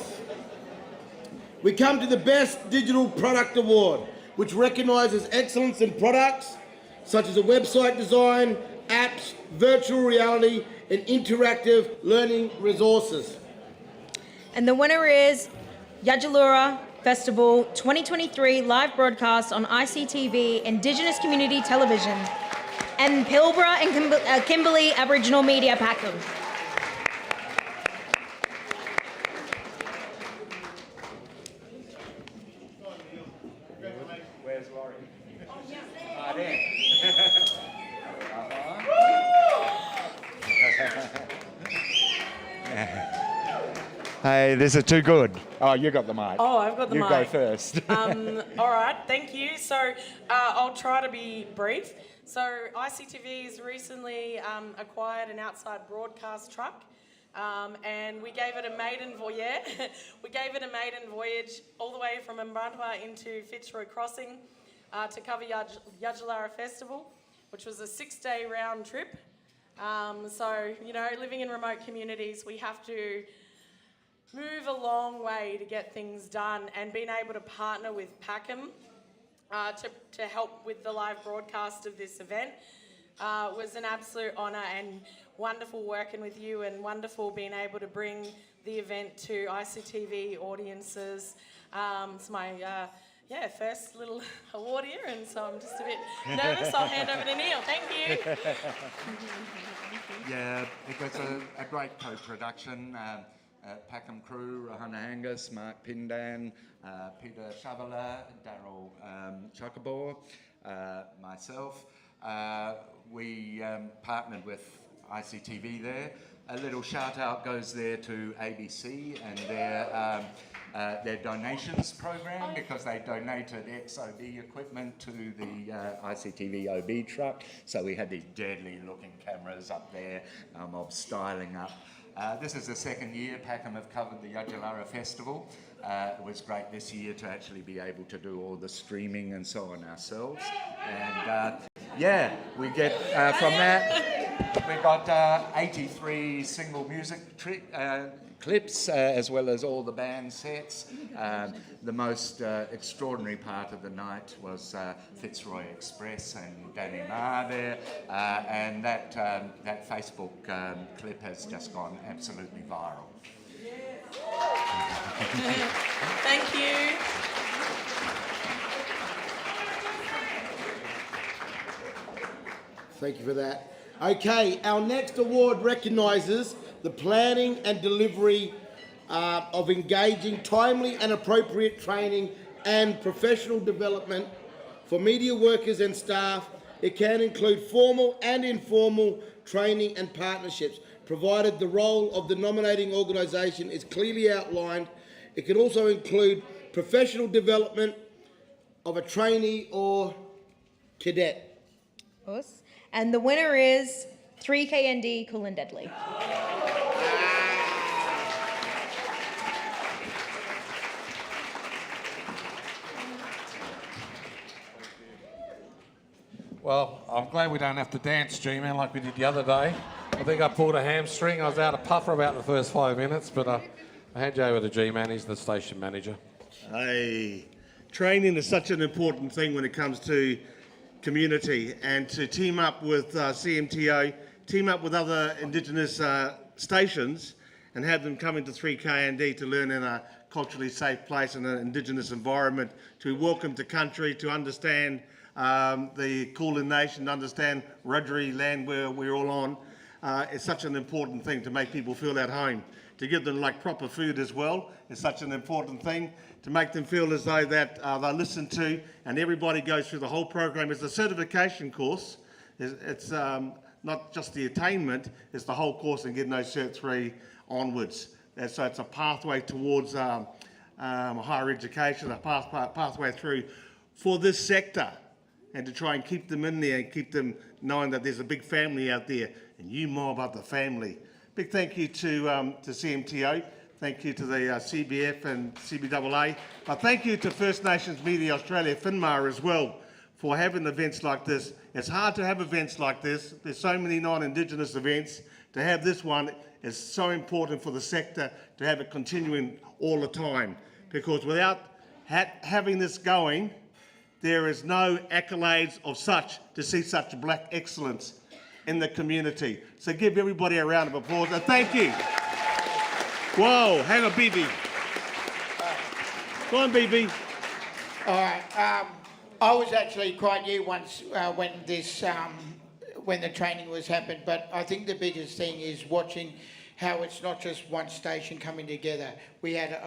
we come to the Best Digital Product Award, which recognises excellence in products such as a website design, apps, virtual reality, and interactive learning resources. And the winner is Yajjalura Festival 2023 live broadcast on ICTV Indigenous Community Television and Pilbara and Kimberley Aboriginal Media Packham. Where's Laurie? Oh, there. Hey, this is too good. Oh, you got the mic. Oh, I've got the mic. You go first. All right, thank you. So I'll try to be brief. So ICTV has recently acquired an outside broadcast truck, and we gave it a maiden voyage. We gave it a maiden voyage all the way from Mbrantwa into Fitzroy Crossing to cover Yajjalura Festival, which was a 6-day round trip. So, you know, living in remote communities, we have to move a long way to get things done, and being able to partner with Packham to help with the live broadcast of this event was an absolute honour, and wonderful working with you, and wonderful being able to bring the event to ICTV audiences. It's my first little award here, and so I'm just a bit nervous. I'll hand over to Neil. Thank you. Yeah, it was a great co-production. Packham crew, Rahana Angus, Mark Pindan, Peter Shavala, Daryl Chocobor, myself. We partnered with ICTV there. A little shout out goes there to ABC and their donations program, because they donated XOB equipment to the ICTV OB truck. So we had these deadly looking cameras up there of styling up. This is the second year Packham have covered the Yajalara Festival. It was great this year to actually be able to do all the streaming and so on ourselves. And yeah, we get from that, we got 83 single music clips, as well as all the band sets. The most extraordinary part of the night was Fitzroy Express and Danny Marr there, and that Facebook clip has just gone absolutely viral. Thank you. Thank you for that. Okay, our next award recognises the planning and delivery of engaging, timely and appropriate training and professional development for media workers and staff. It can include formal and informal training and partnerships, provided the role of the nominating organisation is clearly outlined. It can also include professional development of a trainee or cadet. Us. And the winner is 3KND Cool and Deadly. Well, I'm glad we don't have to dance, G-Man, like we did the other day. I think I pulled a hamstring. I was out of puff for about the first 5 minutes, but I hand you over to G-Man. He's the station manager. Hey, training is such an important thing when it comes to community, and to team up with CMTO, team up with other Indigenous stations and have them come into 3KND to learn in a culturally safe place in an Indigenous environment, to be welcome to country, to understand the Kulin Nation, understand Rudgery land where we're all on. It's such an important thing to make people feel at home. To give them like proper food as well is such an important thing. To make them feel as though that they're listened to, and everybody goes through the whole program. It's a certification course. It's not just the attainment, it's the whole course and getting those Cert 3 onwards. And so it's a pathway towards higher education, a pathway through for this sector, and to try and keep them in there and keep them knowing that there's a big family out there, and you more about the family. Big thank you to CMTO. Thank you to the CBF and CBAA. But thank you to First Nations Media Australia, FINMA as well, for having events like this. It's hard to have events like this. There's so many non-Indigenous events. To have this one is so important for the sector to have it continuing all the time. Because without having this going, there is no accolades of such to see such black excellence in the community. So give everybody a round of applause and thank you. Whoa, hang on, BB. Go on, BB. All right. I was actually quite new once when the training was happened, but I think the biggest thing is watching how it's not just one station coming together. We had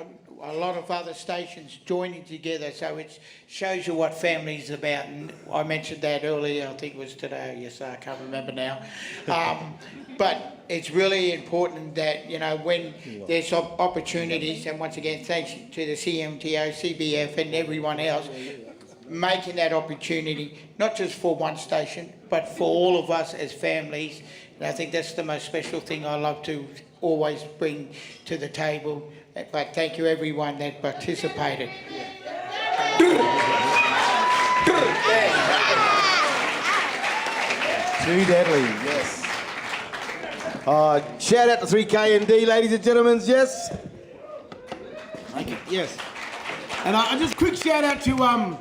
a lot of other stations joining together, so it shows you what family's about. And I mentioned that earlier, I think it was today, yes, I can't remember now. But it's really important that, you know, when there's opportunities, and once again, thanks to the CMTO, CBF and everyone else, making that opportunity, not just for one station, but for all of us as families. And I think that's the most special thing I love to always bring to the table. But thank you everyone that participated. Too deadly, yes. Shout out to 3KND, ladies and gentlemen, yes? Thank you, yes. And I just quick shout out to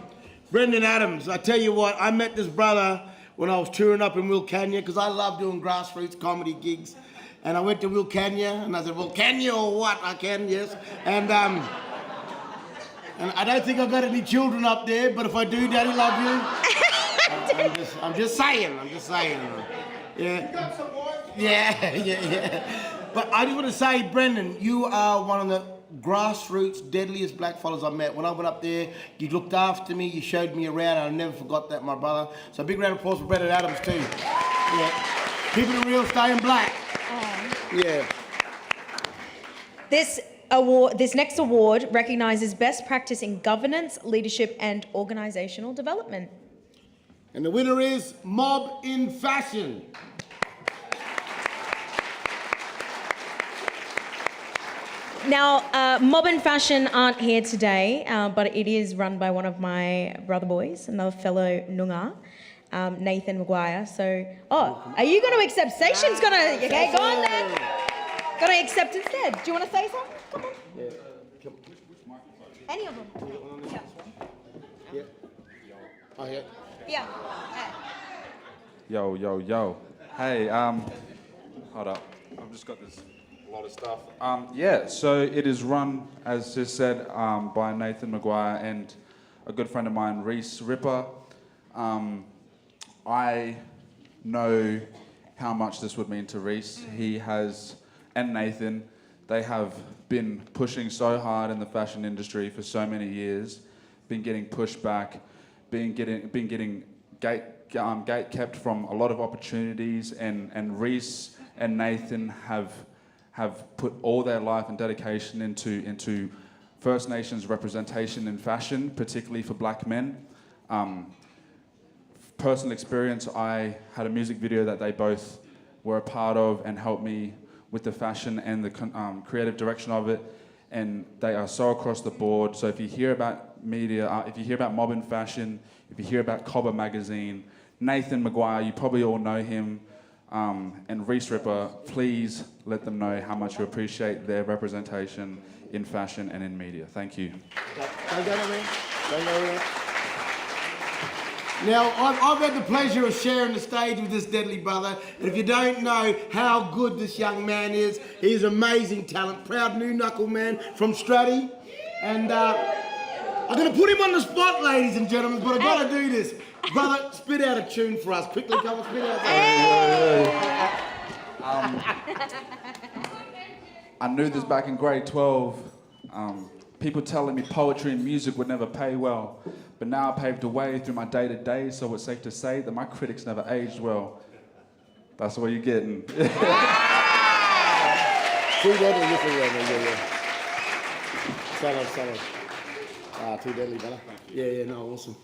Brendan Adams. I tell you what, I met this brother when I was touring up in Wilcannia, because I love doing grassroots comedy gigs. And I went to Wilcannia, and I said, Wilcannia or what? I can, yes. And I don't think I've got any children up there, but if I do, Daddy, love you. I'm just saying. Yeah. Yeah. But I just want to say, Brendan, you are one of the grassroots, deadliest blackfellas I met. When I went up there, you looked after me, you showed me around, and I never forgot that, my brother. So a big round of applause for Brendan Adams too. Yeah. Keeping it real, staying black. Yeah. This this next award recognises best practice in governance, leadership, and organisational development. And the winner is Mob in Fashion. Now, Mob and Fashion aren't here today, but it is run by one of my brother boys, another fellow Noongar, Nathan Maguire. So, are you going to accept? Station's going to, okay, go on then. Going to accept instead. Do you want to say something? Come on. Yeah. Any of them. Yeah. Yeah. Oh, yeah. Yeah. Yo, yo, yo. Hey, hold up. I've just got this lot of stuff. Yeah, so it is run, as just said, by Nathan Maguire and a good friend of mine, Reese Ripper. I know how much this would mean to Reese. He has, and Nathan, they have been pushing so hard in the fashion industry for so many years, been getting pushed back, been getting gate kept from a lot of opportunities, and Reese and Nathan have put all their life and dedication into First Nations representation in fashion, particularly for black men. Personal experience, I had a music video that they both were a part of and helped me with the fashion and the creative direction of it, and they are so across the board. So if you hear about media, if you hear about Mob in Fashion, if you hear about Cobber Magazine, Nathan Maguire, you probably all know him, and Reese Ripper, please let them know how much you appreciate their representation in fashion and in media. Thank you. Now, I've had the pleasure of sharing the stage with this deadly brother, and if you don't know how good this young man is, he's amazing talent, proud new knuckle man from Stratty, and I'm going to put him on the spot, ladies and gentlemen, but I've got to do this. Brother, spit out a tune for us. Quickly, come on, spit out I knew this back in grade 12. People telling me poetry and music would never pay well. But now I paved the way through my day-to-day, so it's safe to say that my critics never aged well. That's what you're getting. See that? Solid. Too deadly, brother. Yeah, no, awesome.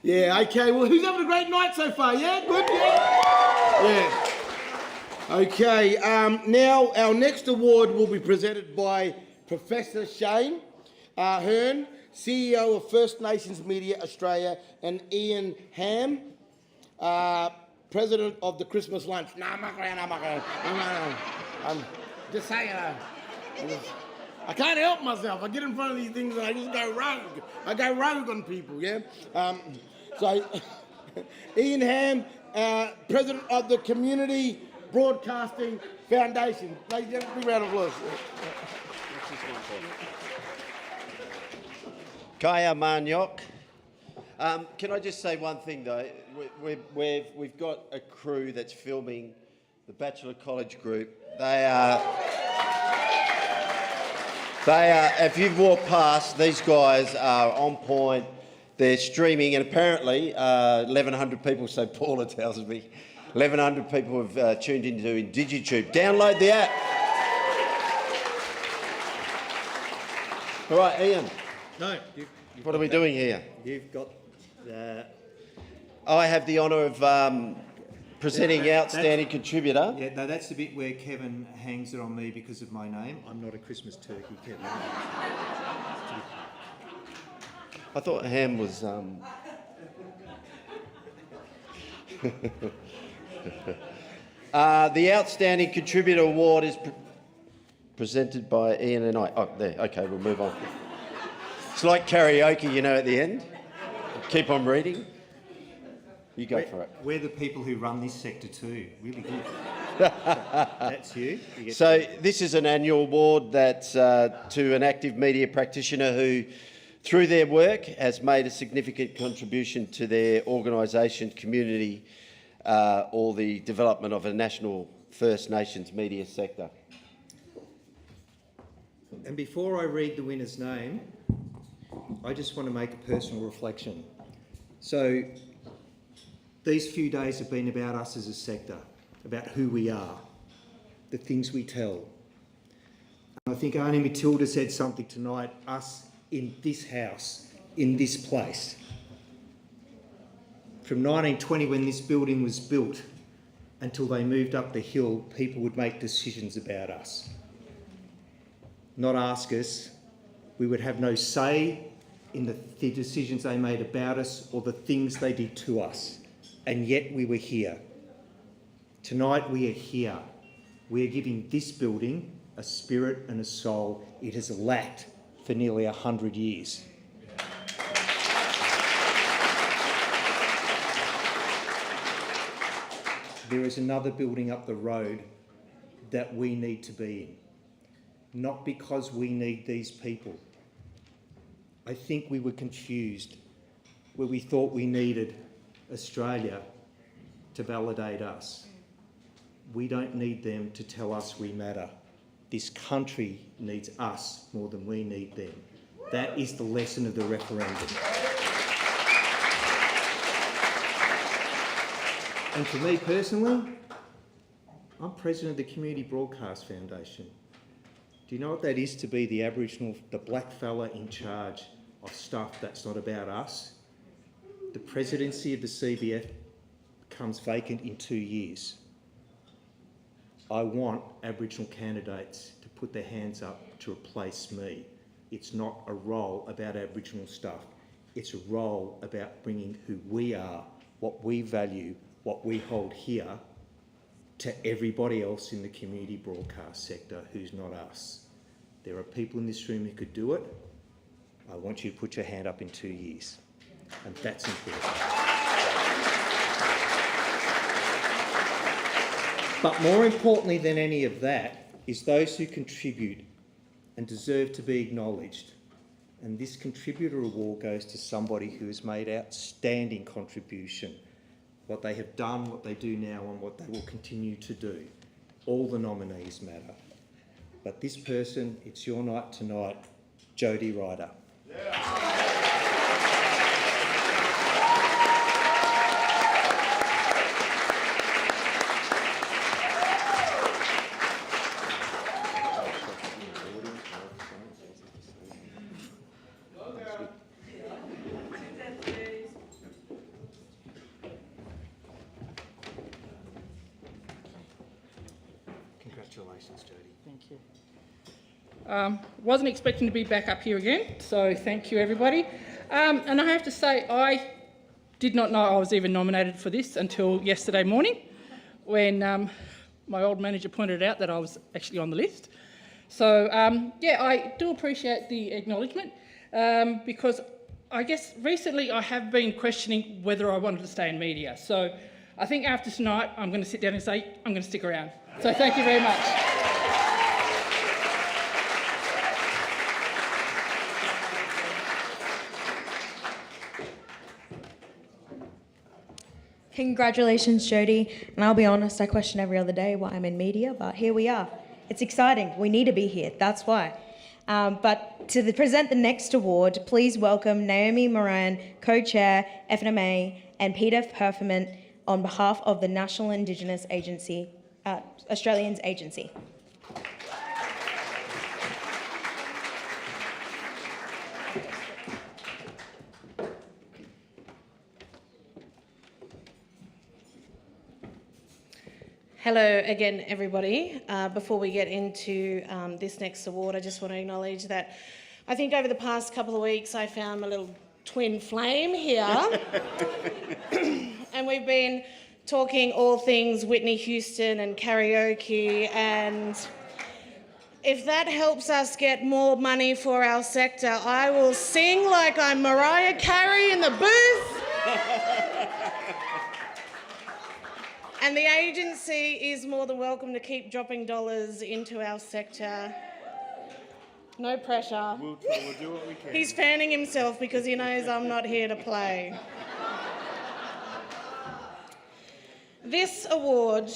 Yeah, okay, well, who's having a great night so far? Yeah, good, yeah? Yeah. Okay, now our next award will be presented by Professor Shane Hearn, CEO of First Nations Media Australia, and Ian Ham, President of the Christmas Lunch. No, I'm not going. I'm just saying, I can't help myself. I get in front of these things and I just go rogue. I go rogue on people, yeah? So, Ian Ham, President of the Community Broadcasting Foundation. Ladies and gentlemen, big round of applause. Kaya Manyok. Can I just say one thing though? We've got a crew that's filming the Bachelor College group. They are. If you've walked past, these guys are on point. They're streaming, and apparently 1,100 people, so Paula tells me, 1,100 people have tuned into DigiTube. Download the app. All right, Ian. No. What are we doing here? You've got... I have the honour of presenting Outstanding Contributor. Yeah, no, that's the bit where Kevin hangs it on me because of my name. I'm not a Christmas turkey, Kevin. I thought Ham was... the Outstanding Contributor Award is presented by Ian and I. Oh, there. Okay, we'll move on. It's like karaoke, you know, at the end. Keep on reading. You go for it. We're the people who run this sector too. Really good. That's you. So this is an annual award that's to an active media practitioner who, through their work, has made a significant contribution to their organisation, community, or the development of a national First Nations media sector. And before I read the winner's name, I just want to make a personal reflection. So these few days have been about us as a sector, about who we are, the things we tell. I think Auntie Matilda said something tonight, us in this house, in this place. From 1920, when this building was built, until they moved up the hill, people would make decisions about us. Not ask us. We would have no say in the decisions they made about us or the things they did to us. And yet we were here. Tonight we are here. We are giving this building a spirit and a soul it has lacked for nearly 100 years. There is another building up the road that we need to be in. Not because we need these people. I think we were confused where we thought we needed Australia to validate us. We don't need them to tell us we matter. This country needs us more than we need them. That is the lesson of the referendum. And for me personally, I'm president of the Community Broadcast Foundation. Do you know what that is to be the Aboriginal, the black fella in charge of stuff that's not about us? The presidency of the CBF becomes vacant in 2 years. I want Aboriginal candidates to put their hands up to replace me. It's not a role about Aboriginal stuff. It's a role about bringing who we are, what we value, what we hold here, to everybody else in the community broadcast sector who's not us. There are people in this room who could do it. I want you to put your hand up in 2 years. And that's important. But more importantly than any of that is those who contribute and deserve to be acknowledged. And this contributor award goes to somebody who has made outstanding contribution. What they have done, what they do now, and what they will continue to do. All the nominees matter. But this person, it's your night tonight, Jodie Ryder. Congratulations, Jodie. Thank you. Wasn't expecting to be back up here again, so thank you, everybody. And I have to say, I did not know I was even nominated for this until yesterday morning when my old manager pointed out that I was actually on the list. So, yeah, I do appreciate the acknowledgement because I guess recently I have been questioning whether I wanted to stay in media. So I think after tonight, I'm going to sit down and say, I'm going to stick around. So thank you very much. Congratulations, Jodie. And I'll be honest, I question every other day why I'm in media, but here we are. It's exciting. We need to be here. That's why. But to present the next award, please welcome Naomi Moran, Co-Chair, FNMA, and Peter Performant on behalf of the National Indigenous Agency, Australians Agency. Hello again, everybody. Before we get into this next award, I just want to acknowledge that I think over the past couple of weeks I found my little twin flame here. And we've been talking all things Whitney Houston and karaoke, and if that helps us get more money for our sector, I will sing like I'm Mariah Carey in the booth. And the agency is more than welcome to keep dropping dollars into our sector. No pressure. We'll do what we can. He's fanning himself because he knows I'm not here to play. This award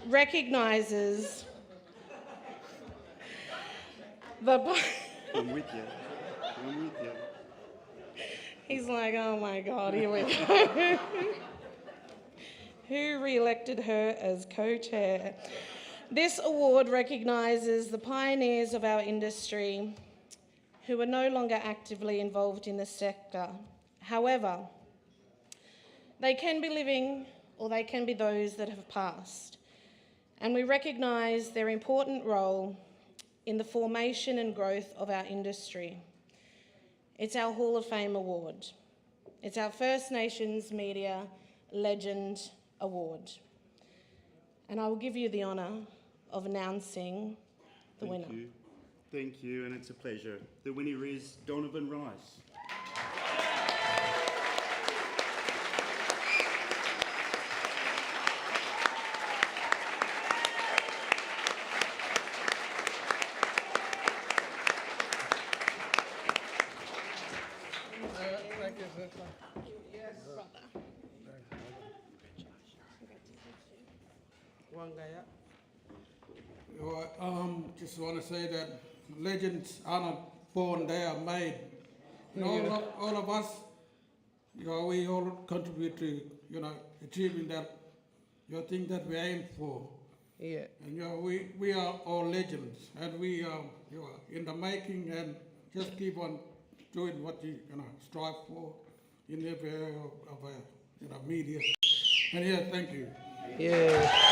recognises the... I'm with you. I'm with you. He's like, oh my God, here we go. Who re-elected her as co-chair? This award recognises the pioneers of our industry who are no longer actively involved in the sector. However, they can be living or they can be those that have passed. And we recognise their important role in the formation and growth of our industry. It's our Hall of Fame award. It's our First Nations Media Legend Award. And I will give you the honour of announcing the winner. Thank you, and it's a pleasure. The winner is Donovan Rice. Just want to say that legends are not born, they are made. And all of us, we all contribute to, achieving that, thing that we aim for. Yeah. And we are all legends, and we are in the making, and just keep on doing what you strive for in every area of media. And thank you. Yeah.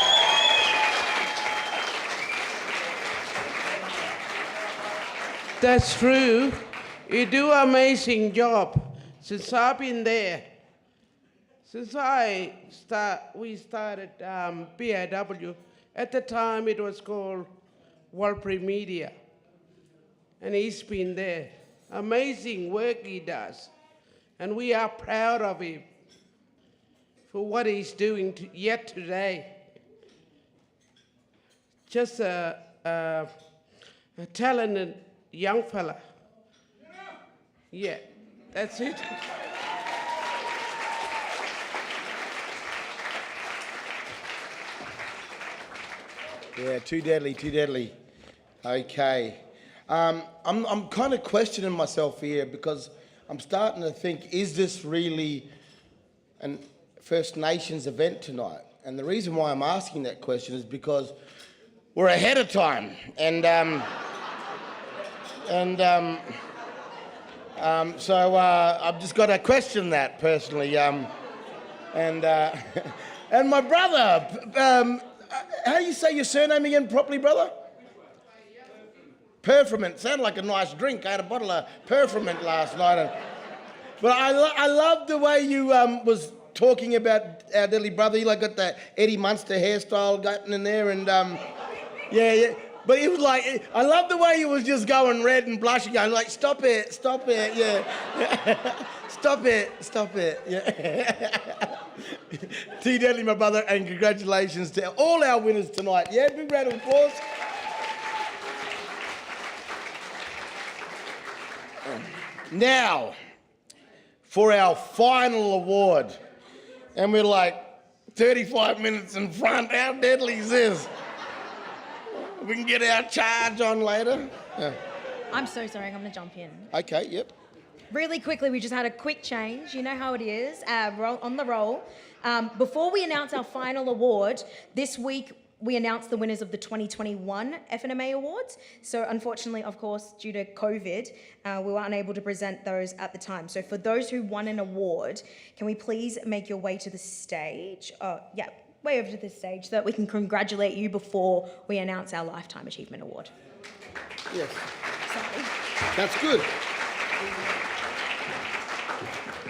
That's true. You do an amazing job. Since I've been there, since we started BIW, at the time it was called Walpre Media, and he's been there. Amazing work he does, and we are proud of him for what he's doing yet today. Just a talented young fella. Yeah, that's it. Yeah, too deadly, too deadly. Okay. I'm kind of questioning myself here because I'm starting to think, is this really a First Nations event tonight? And the reason why I'm asking that question is because we're ahead of time. And so I've just got to question that personally. And my brother, how do you say your surname again properly, brother? Perfumant. Sounded like a nice drink. I had a bottle of Perfumant last night. But I love the way you was talking about our deadly brother. He got that Eddie Munster hairstyle gotten in there, and yeah. But it was like, I love the way he was just going red and blushing. I was like, stop it, yeah. Stop it, yeah. T. Deadly, my brother, and congratulations to all our winners tonight. Yeah, big round of applause. Now, for our final award, and we're like 35 minutes in front. How deadly is this? We can get our charge on later. Yeah. I'm so sorry, I'm going to jump in. Okay, yep. Really quickly, we just had a quick change. You know how it is, on the roll. Before we announce our final award, this week we announced the winners of the 2021 FNMA Awards. So unfortunately, of course, due to COVID, we were unable to present those at the time. So for those who won an award, can we please make your way to the stage? Yeah, way over to the stage so that we can congratulate you before we announce our Lifetime Achievement Award. Yes. Sorry. That's good.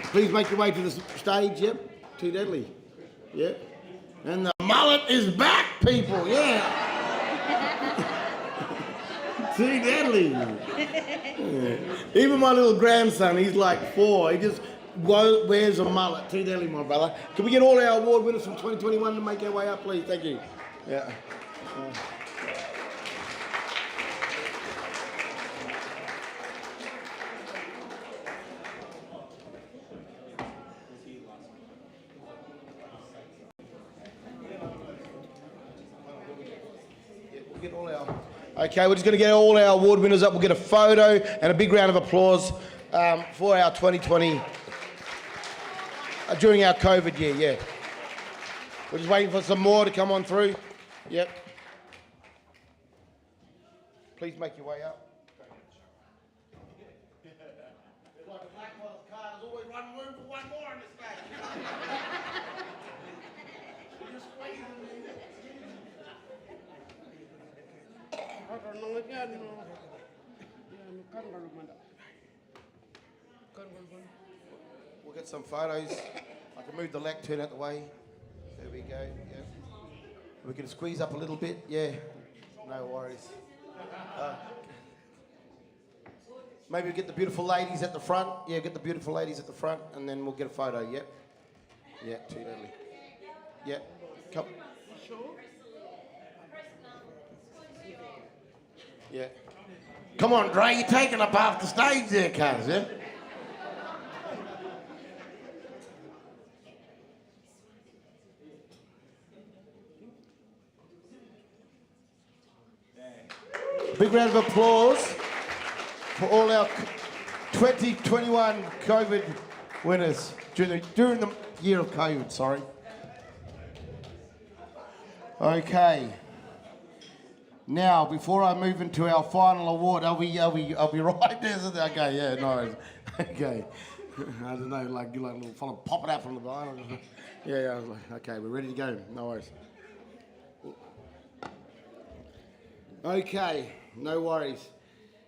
Please make your way to the stage, yep. Too Deadly. Yeah. And the mullet is back, people, yeah. Too Deadly. Yeah. Even my little grandson, he's like 4, he just wears a mullet. Too Deadly, my brother. Can we get all our award winners from 2021 to make our way up, please? Thank you. Yeah. Okay, we're just going to get all our award winners up. We'll get a photo and a big round of applause for our 2020, during our COVID year, yeah. We're just waiting for some more to come on through. Yep. Please make your way up. Like a black bottle's car, there's always one room for one more in this game. Just squeeze them We'll get some photos. I can move the lectern out the way. There we go. Yeah. We can squeeze up a little bit. Yeah. No worries. Maybe get the beautiful ladies at the front. Yeah, get the beautiful ladies at the front, and then we'll get a photo. Yep. Yeah, too early. Yeah. Come. Yeah. Come on, Dre, you're taking up half the stage there, cuz, yeah? Big round of applause for all our 2021 COVID winners during the year of COVID, sorry. Okay. Now, before I move into our final award, are we right there? Okay, yeah, no, okay. I don't know, like a little fella pop it out from the behind. Yeah, I was like, okay, we're ready to go. No worries. Okay, no worries.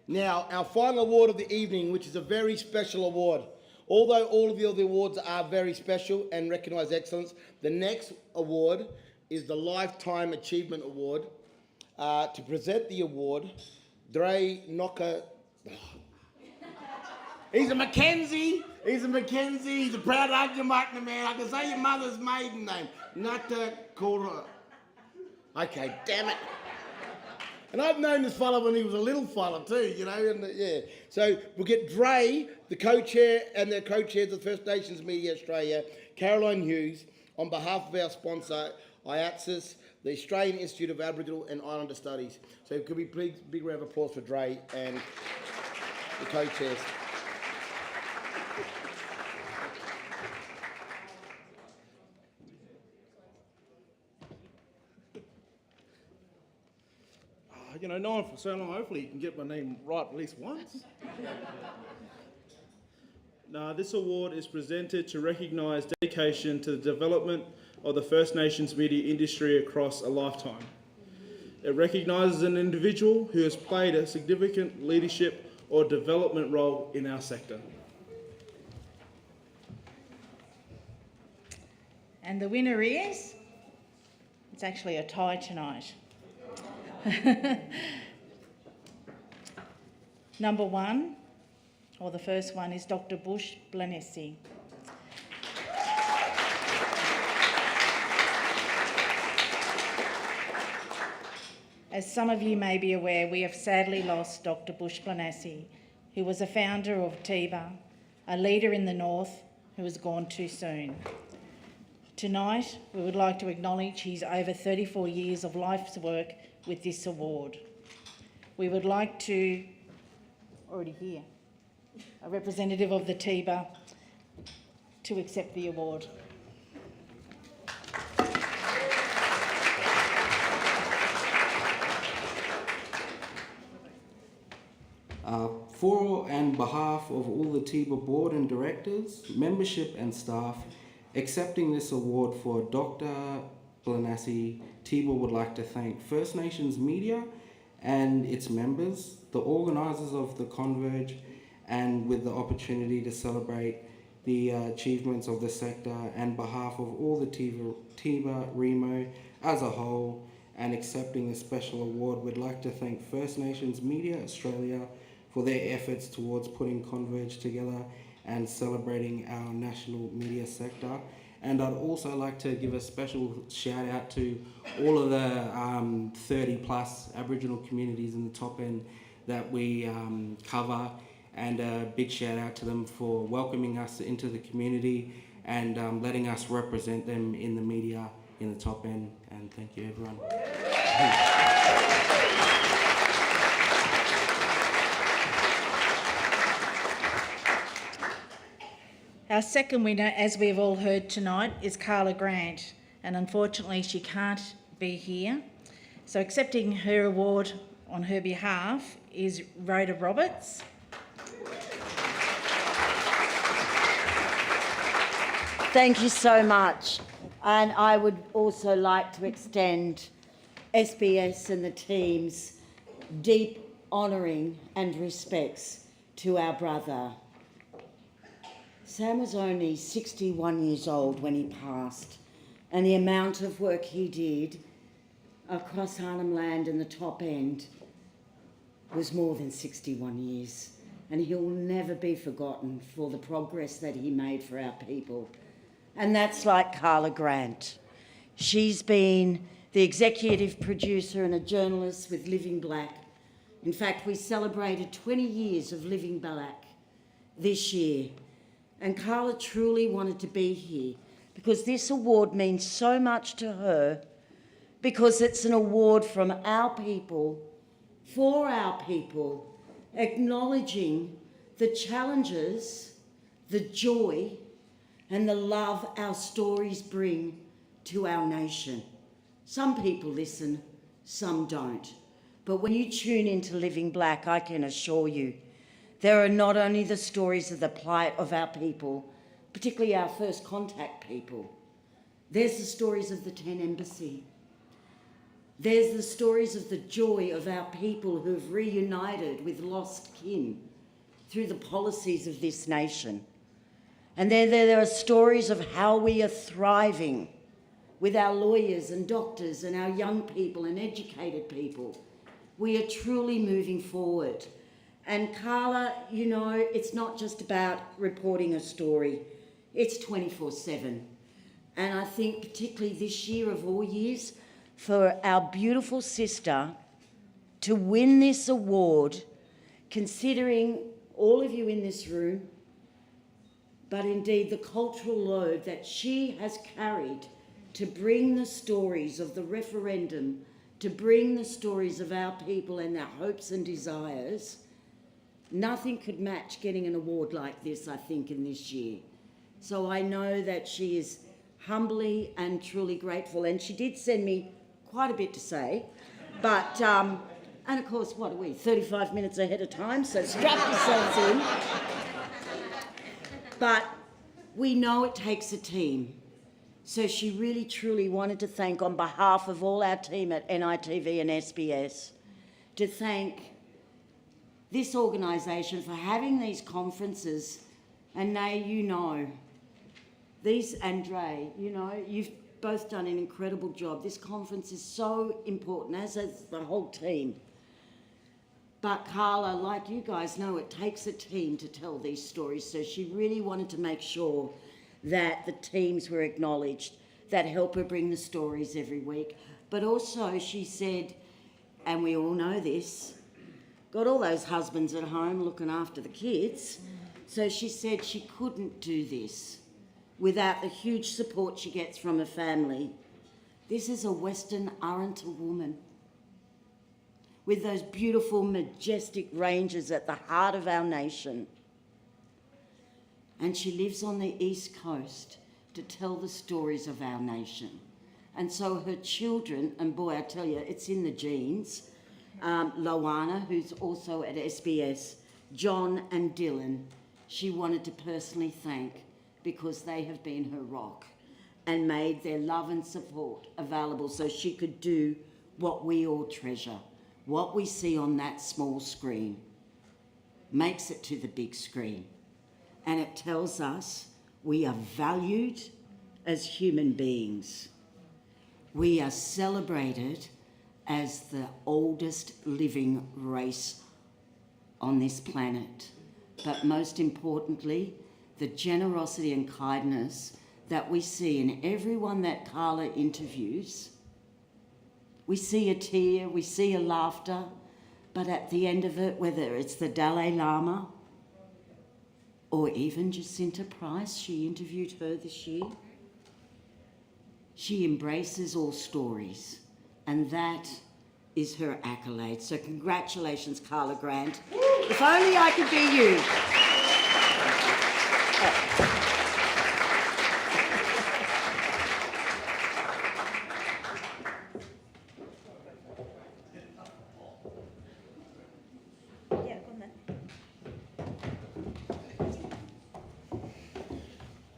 Now, our final award of the evening, which is a very special award. Although all of the other awards are very special and recognise excellence, the next award is the Lifetime Achievement Award. To present the award, Dre Knocker. He's a Mackenzie. He's a proud Arjun man. I can say your mother's maiden name. Nata Kora. Okay, damn it. And I've known this fella when he was a little fella too, you know, and yeah. So we'll get Dre, the co-chair and the co-chairs of First Nations Media Australia, Caroline Hughes, on behalf of our sponsor, IATSIS, the Australian Institute of Aboriginal and Islander Studies. So could we please big round of applause for Dre and the co-chairs. You know, known for so long, hopefully you can get my name right at least once. Now, this award is presented to recognise dedication to the development of the First Nations media industry across a lifetime. It recognises an individual who has played a significant leadership or development role in our sector. And the winner is? It's actually a tie tonight. Number one, or the first one, is Dr. Bush Blanesi. As some of you may be aware, we have sadly lost Dr. Bush Blanesi, who was a founder of TIBA, a leader in the North who has gone too soon. Tonight, we would like to acknowledge his over 34 years of life's work with this award. We would like to, already here, a representative of the TIBA to accept the award. For and behalf of all the TIBA board and directors, membership and staff, accepting this award for Dr. Blanesi, TIBA would like to thank First Nations Media and its members, the organisers of the CONVERGE, and with the opportunity to celebrate the achievements of the sector, and behalf of all the TIBA Remo as a whole, and accepting the special award, we'd like to thank First Nations Media Australia for their efforts towards putting CONVERGE together and celebrating our national media sector. And I'd also like to give a special shout out to all of the 30 plus Aboriginal communities in the top end that we cover, and a big shout out to them for welcoming us into the community and letting us represent them in the media in the top end. And thank you, everyone. Our second winner, as we've all heard tonight, is Carla Grant, and unfortunately she can't be here. So accepting her award on her behalf is Rhoda Roberts. Thank you so much. And I would also like to extend SBS and the team's deep honouring and respects to our brother. Sam was only 61 years old when he passed, and the amount of work he did across Arnhem Land and the top end was more than 61 years. And he'll never be forgotten for the progress that he made for our people. And that's like Carla Grant. She's been the executive producer and a journalist with Living Black. In fact, we celebrated 20 years of Living Black this year. And Carla truly wanted to be here because this award means so much to her, because it's an award from our people, for our people, acknowledging the challenges, the joy, and the love our stories bring to our nation. Some people listen, some don't. But when you tune into Living Black, I can assure you, there are not only the stories of the plight of our people, particularly our first contact people. There's the stories of the 10 Embassy. There's the stories of the joy of our people who have reunited with lost kin through the policies of this nation. And there are stories of how we are thriving with our lawyers and doctors and our young people and educated people. We are truly moving forward. And Carla, you know, it's not just about reporting a story. It's 24/7. And I think particularly this year of all years, for our beautiful sister to win this award, considering all of you in this room, but indeed the cultural load that she has carried to bring the stories of the referendum, to bring the stories of our people and their hopes and desires, nothing could match getting an award like this, I think, in this year. So I know that she is humbly and truly grateful, and she did send me quite a bit to say, but, and of course, what are we, 35 minutes ahead of time, so strap yourselves in. But we know it takes a team. So she really, truly wanted to thank, on behalf of all our team at NITV and SBS, to thank this organisation for having these conferences. And Nay, you know, these, and Dre, you know, you've both done an incredible job. This conference is so important, as is the whole team. But Carla, like you guys know, it takes a team to tell these stories. So she really wanted to make sure that the teams were acknowledged that help her bring the stories every week. But also she said, and we all know this, got all those husbands at home looking after the kids. So she said she couldn't do this without the huge support she gets from her family. This is a Western Arrernte woman with those beautiful, majestic ranges at the heart of our nation. And she lives on the East Coast to tell the stories of our nation. And so her children, and boy, I tell you, it's in the genes, Loana, who's also at SBS, John and Dylan, she wanted to personally thank because they have been her rock and made their love and support available so she could do what we all treasure. What we see on that small screen makes it to the big screen. And it tells us we are valued as human beings. We are celebrated as the oldest living race on this planet. But most importantly, the generosity and kindness that we see in everyone that Carla interviews. We see a tear, we see a laughter, but at the end of it, whether it's the Dalai Lama or even Jacinta Price, she interviewed her this year, she embraces all stories, and that is her accolade. So congratulations, Carla Grant. If only I could be you.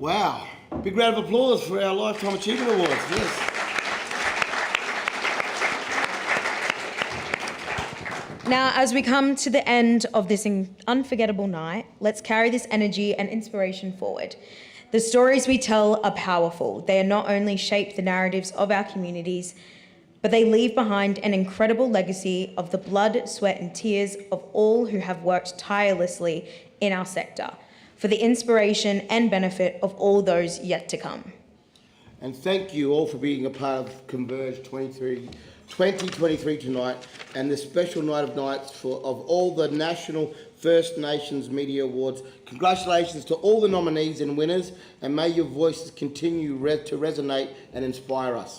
Wow. Big round of applause for our Lifetime Achievement Awards. Yes. Now, as we come to the end of this unforgettable night, let's carry this energy and inspiration forward. The stories we tell are powerful. They not only shape the narratives of our communities, but they leave behind an incredible legacy of the blood, sweat and tears of all who have worked tirelessly in our sector for the inspiration and benefit of all those yet to come. And thank you all for being a part of CONVERGE 2023 tonight, and this special night of nights of all the National First Nations Media Awards. Congratulations to all the nominees and winners, and may your voices continue to resonate and inspire us.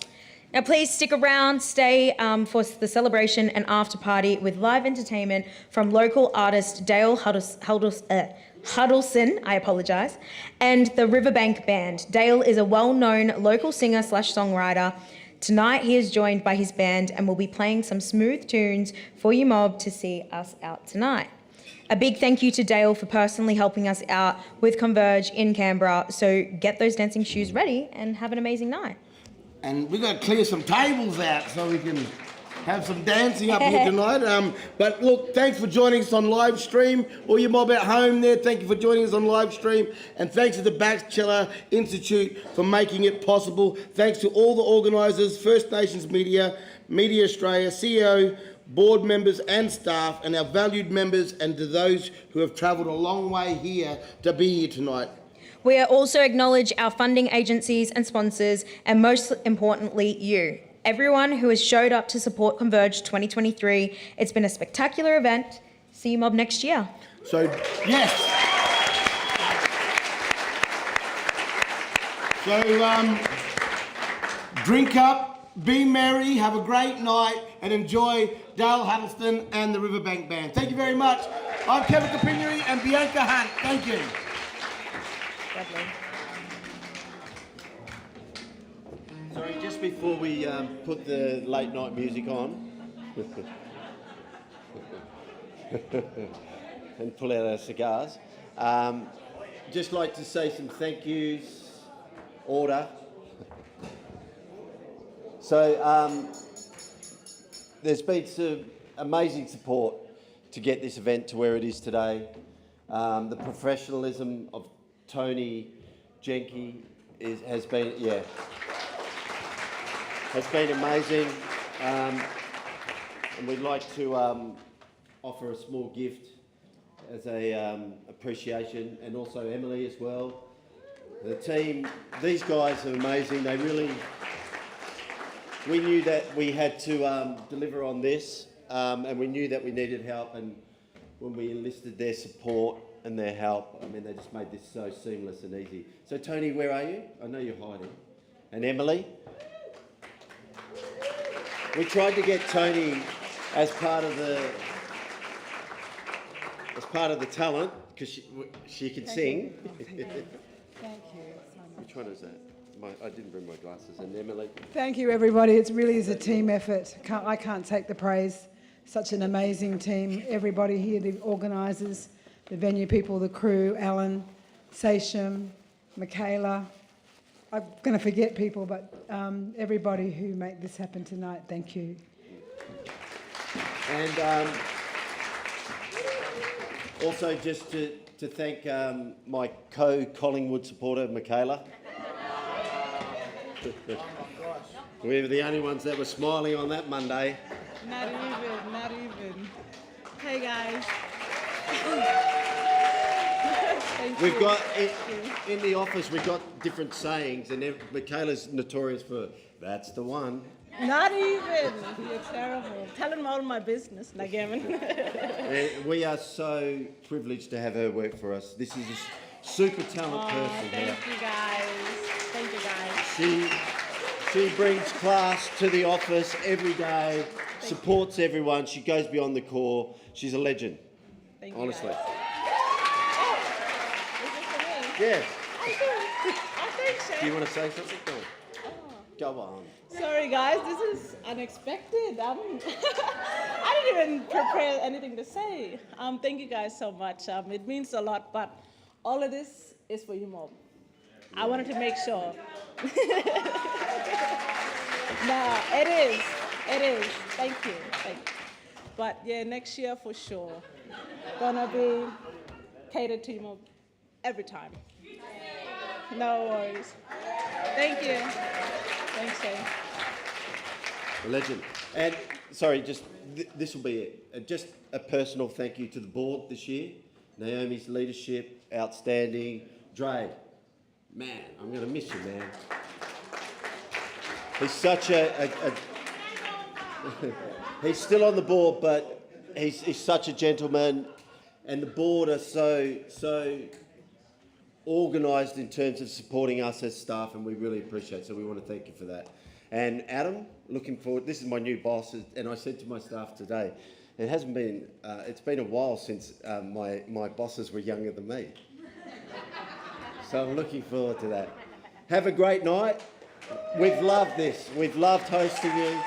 Now please stick around, stay for the celebration and after party with live entertainment from local artist Dale Huddleston, I apologise, and the Riverbank Band. Dale is a well-known local singer/songwriter. Tonight he is joined by his band and will be playing some smooth tunes for you mob to see us out tonight. A big thank you to Dale for personally helping us out with CONVERGE in Canberra. So get those dancing shoes ready and have an amazing night. And we've got to clear some tables out so we can have some dancing up here tonight. But look, thanks for joining us on live stream. All your mob at home there, thank you for joining us on live stream. And thanks to the Batchelor Institute for making it possible. Thanks to all the organisers, First Nations Media, Media Australia, CEO, board members and staff, and our valued members, and to those who have travelled a long way here to be here tonight. We also acknowledge our funding agencies and sponsors, and most importantly, you. Everyone who has showed up to support CONVERGE 2023. It's been a spectacular event. See you mob next year. So, yes. So, drink up, be merry, have a great night, and enjoy Dale Huddleston and the Riverbank Band. Thank you very much. I'm Kevin Capineri and Bianca Hunt. Thank you. Lovely. Sorry, just before we put the late night music on and pull out our cigars, just like to say some thank yous. Order. So there's been some amazing support to get this event to where it is today. The professionalism of Tony Jenke has been amazing, and we'd like to offer a small gift as a appreciation, and also Emily as well. The team, these guys are amazing. We knew that we had to deliver on this, and we knew that we needed help, and when we enlisted their support and their help, I mean, they just made this so seamless and easy. So Tony, where are you? I know you're hiding. And Emily? We tried to get Tony as part of the talent, because she can sing. Thank you so much. Which one is that? I didn't bring my glasses. And Emily? Thank you, everybody. It really is a team effort. I can't take the praise. Such an amazing team. Everybody here, the organisers, the venue people, the crew, Alan, Seysham, Michaela. I'm going to forget people, but everybody who made this happen tonight, thank you. And also just to thank my co-Collingwood supporter, Michaela. We were the only ones that were smiling on that Monday. Not even. Hey, guys. We've got, in the office, we've got different sayings, and Michaela's notorious for, that's the one. Not even. You're terrible. Tell them all my business, Nagaman. We are so privileged to have her work for us. This is a super talent person here. Thank you, guys. Thank you, guys. She brings class to the office every day, supports everyone. She goes beyond the core. She's a legend. Thank you, honestly. guys. Yeah. Thanks, Do you want to say something? Go on. Sorry, guys. This is unexpected. I didn't even prepare anything to say. Thank you guys so much. It means a lot, but all of this is for you, Mom. I wanted to make sure. No, it is. It is. Thank you. Thank you. But yeah, next year for sure. Gonna be catered to more every time. No worries. Thank you. Thanks, Shane. Legend. And sorry, just this will be it. Just a personal thank you to the board this year. Naomi's leadership, outstanding. Dre, man, I'm going to miss you, man. He's such he's still on the board, but he's such a gentleman, and the board are so organised in terms of supporting us as staff, and we really appreciate it, so we want to thank you for that. And Adam, looking forward, this is my new boss, and I said to my staff today, it hasn't been, it's been a while since my bosses were younger than me. So I'm looking forward to that. Have a great night. We've loved this. We've loved hosting you.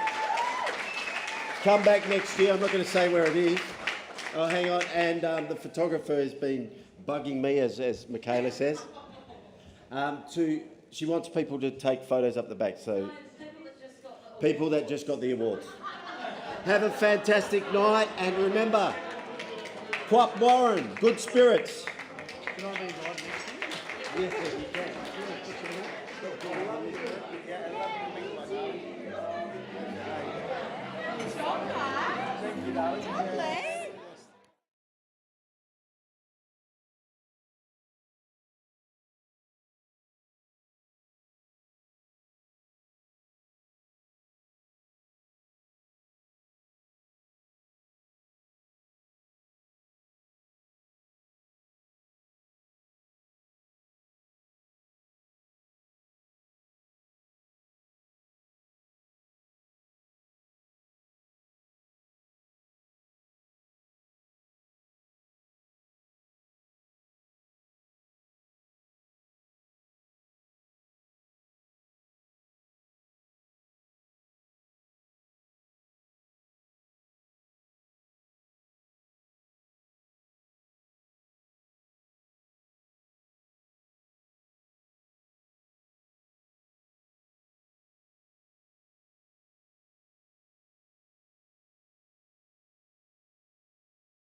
Come back next year. I'm not going to say where it is. Oh, hang on. And the photographer has been bugging me, as Michaela says. She wants people to take photos up the back. So people that just got the awards. Have a fantastic night. And remember, Quap Warren, good spirits. Yes, you can.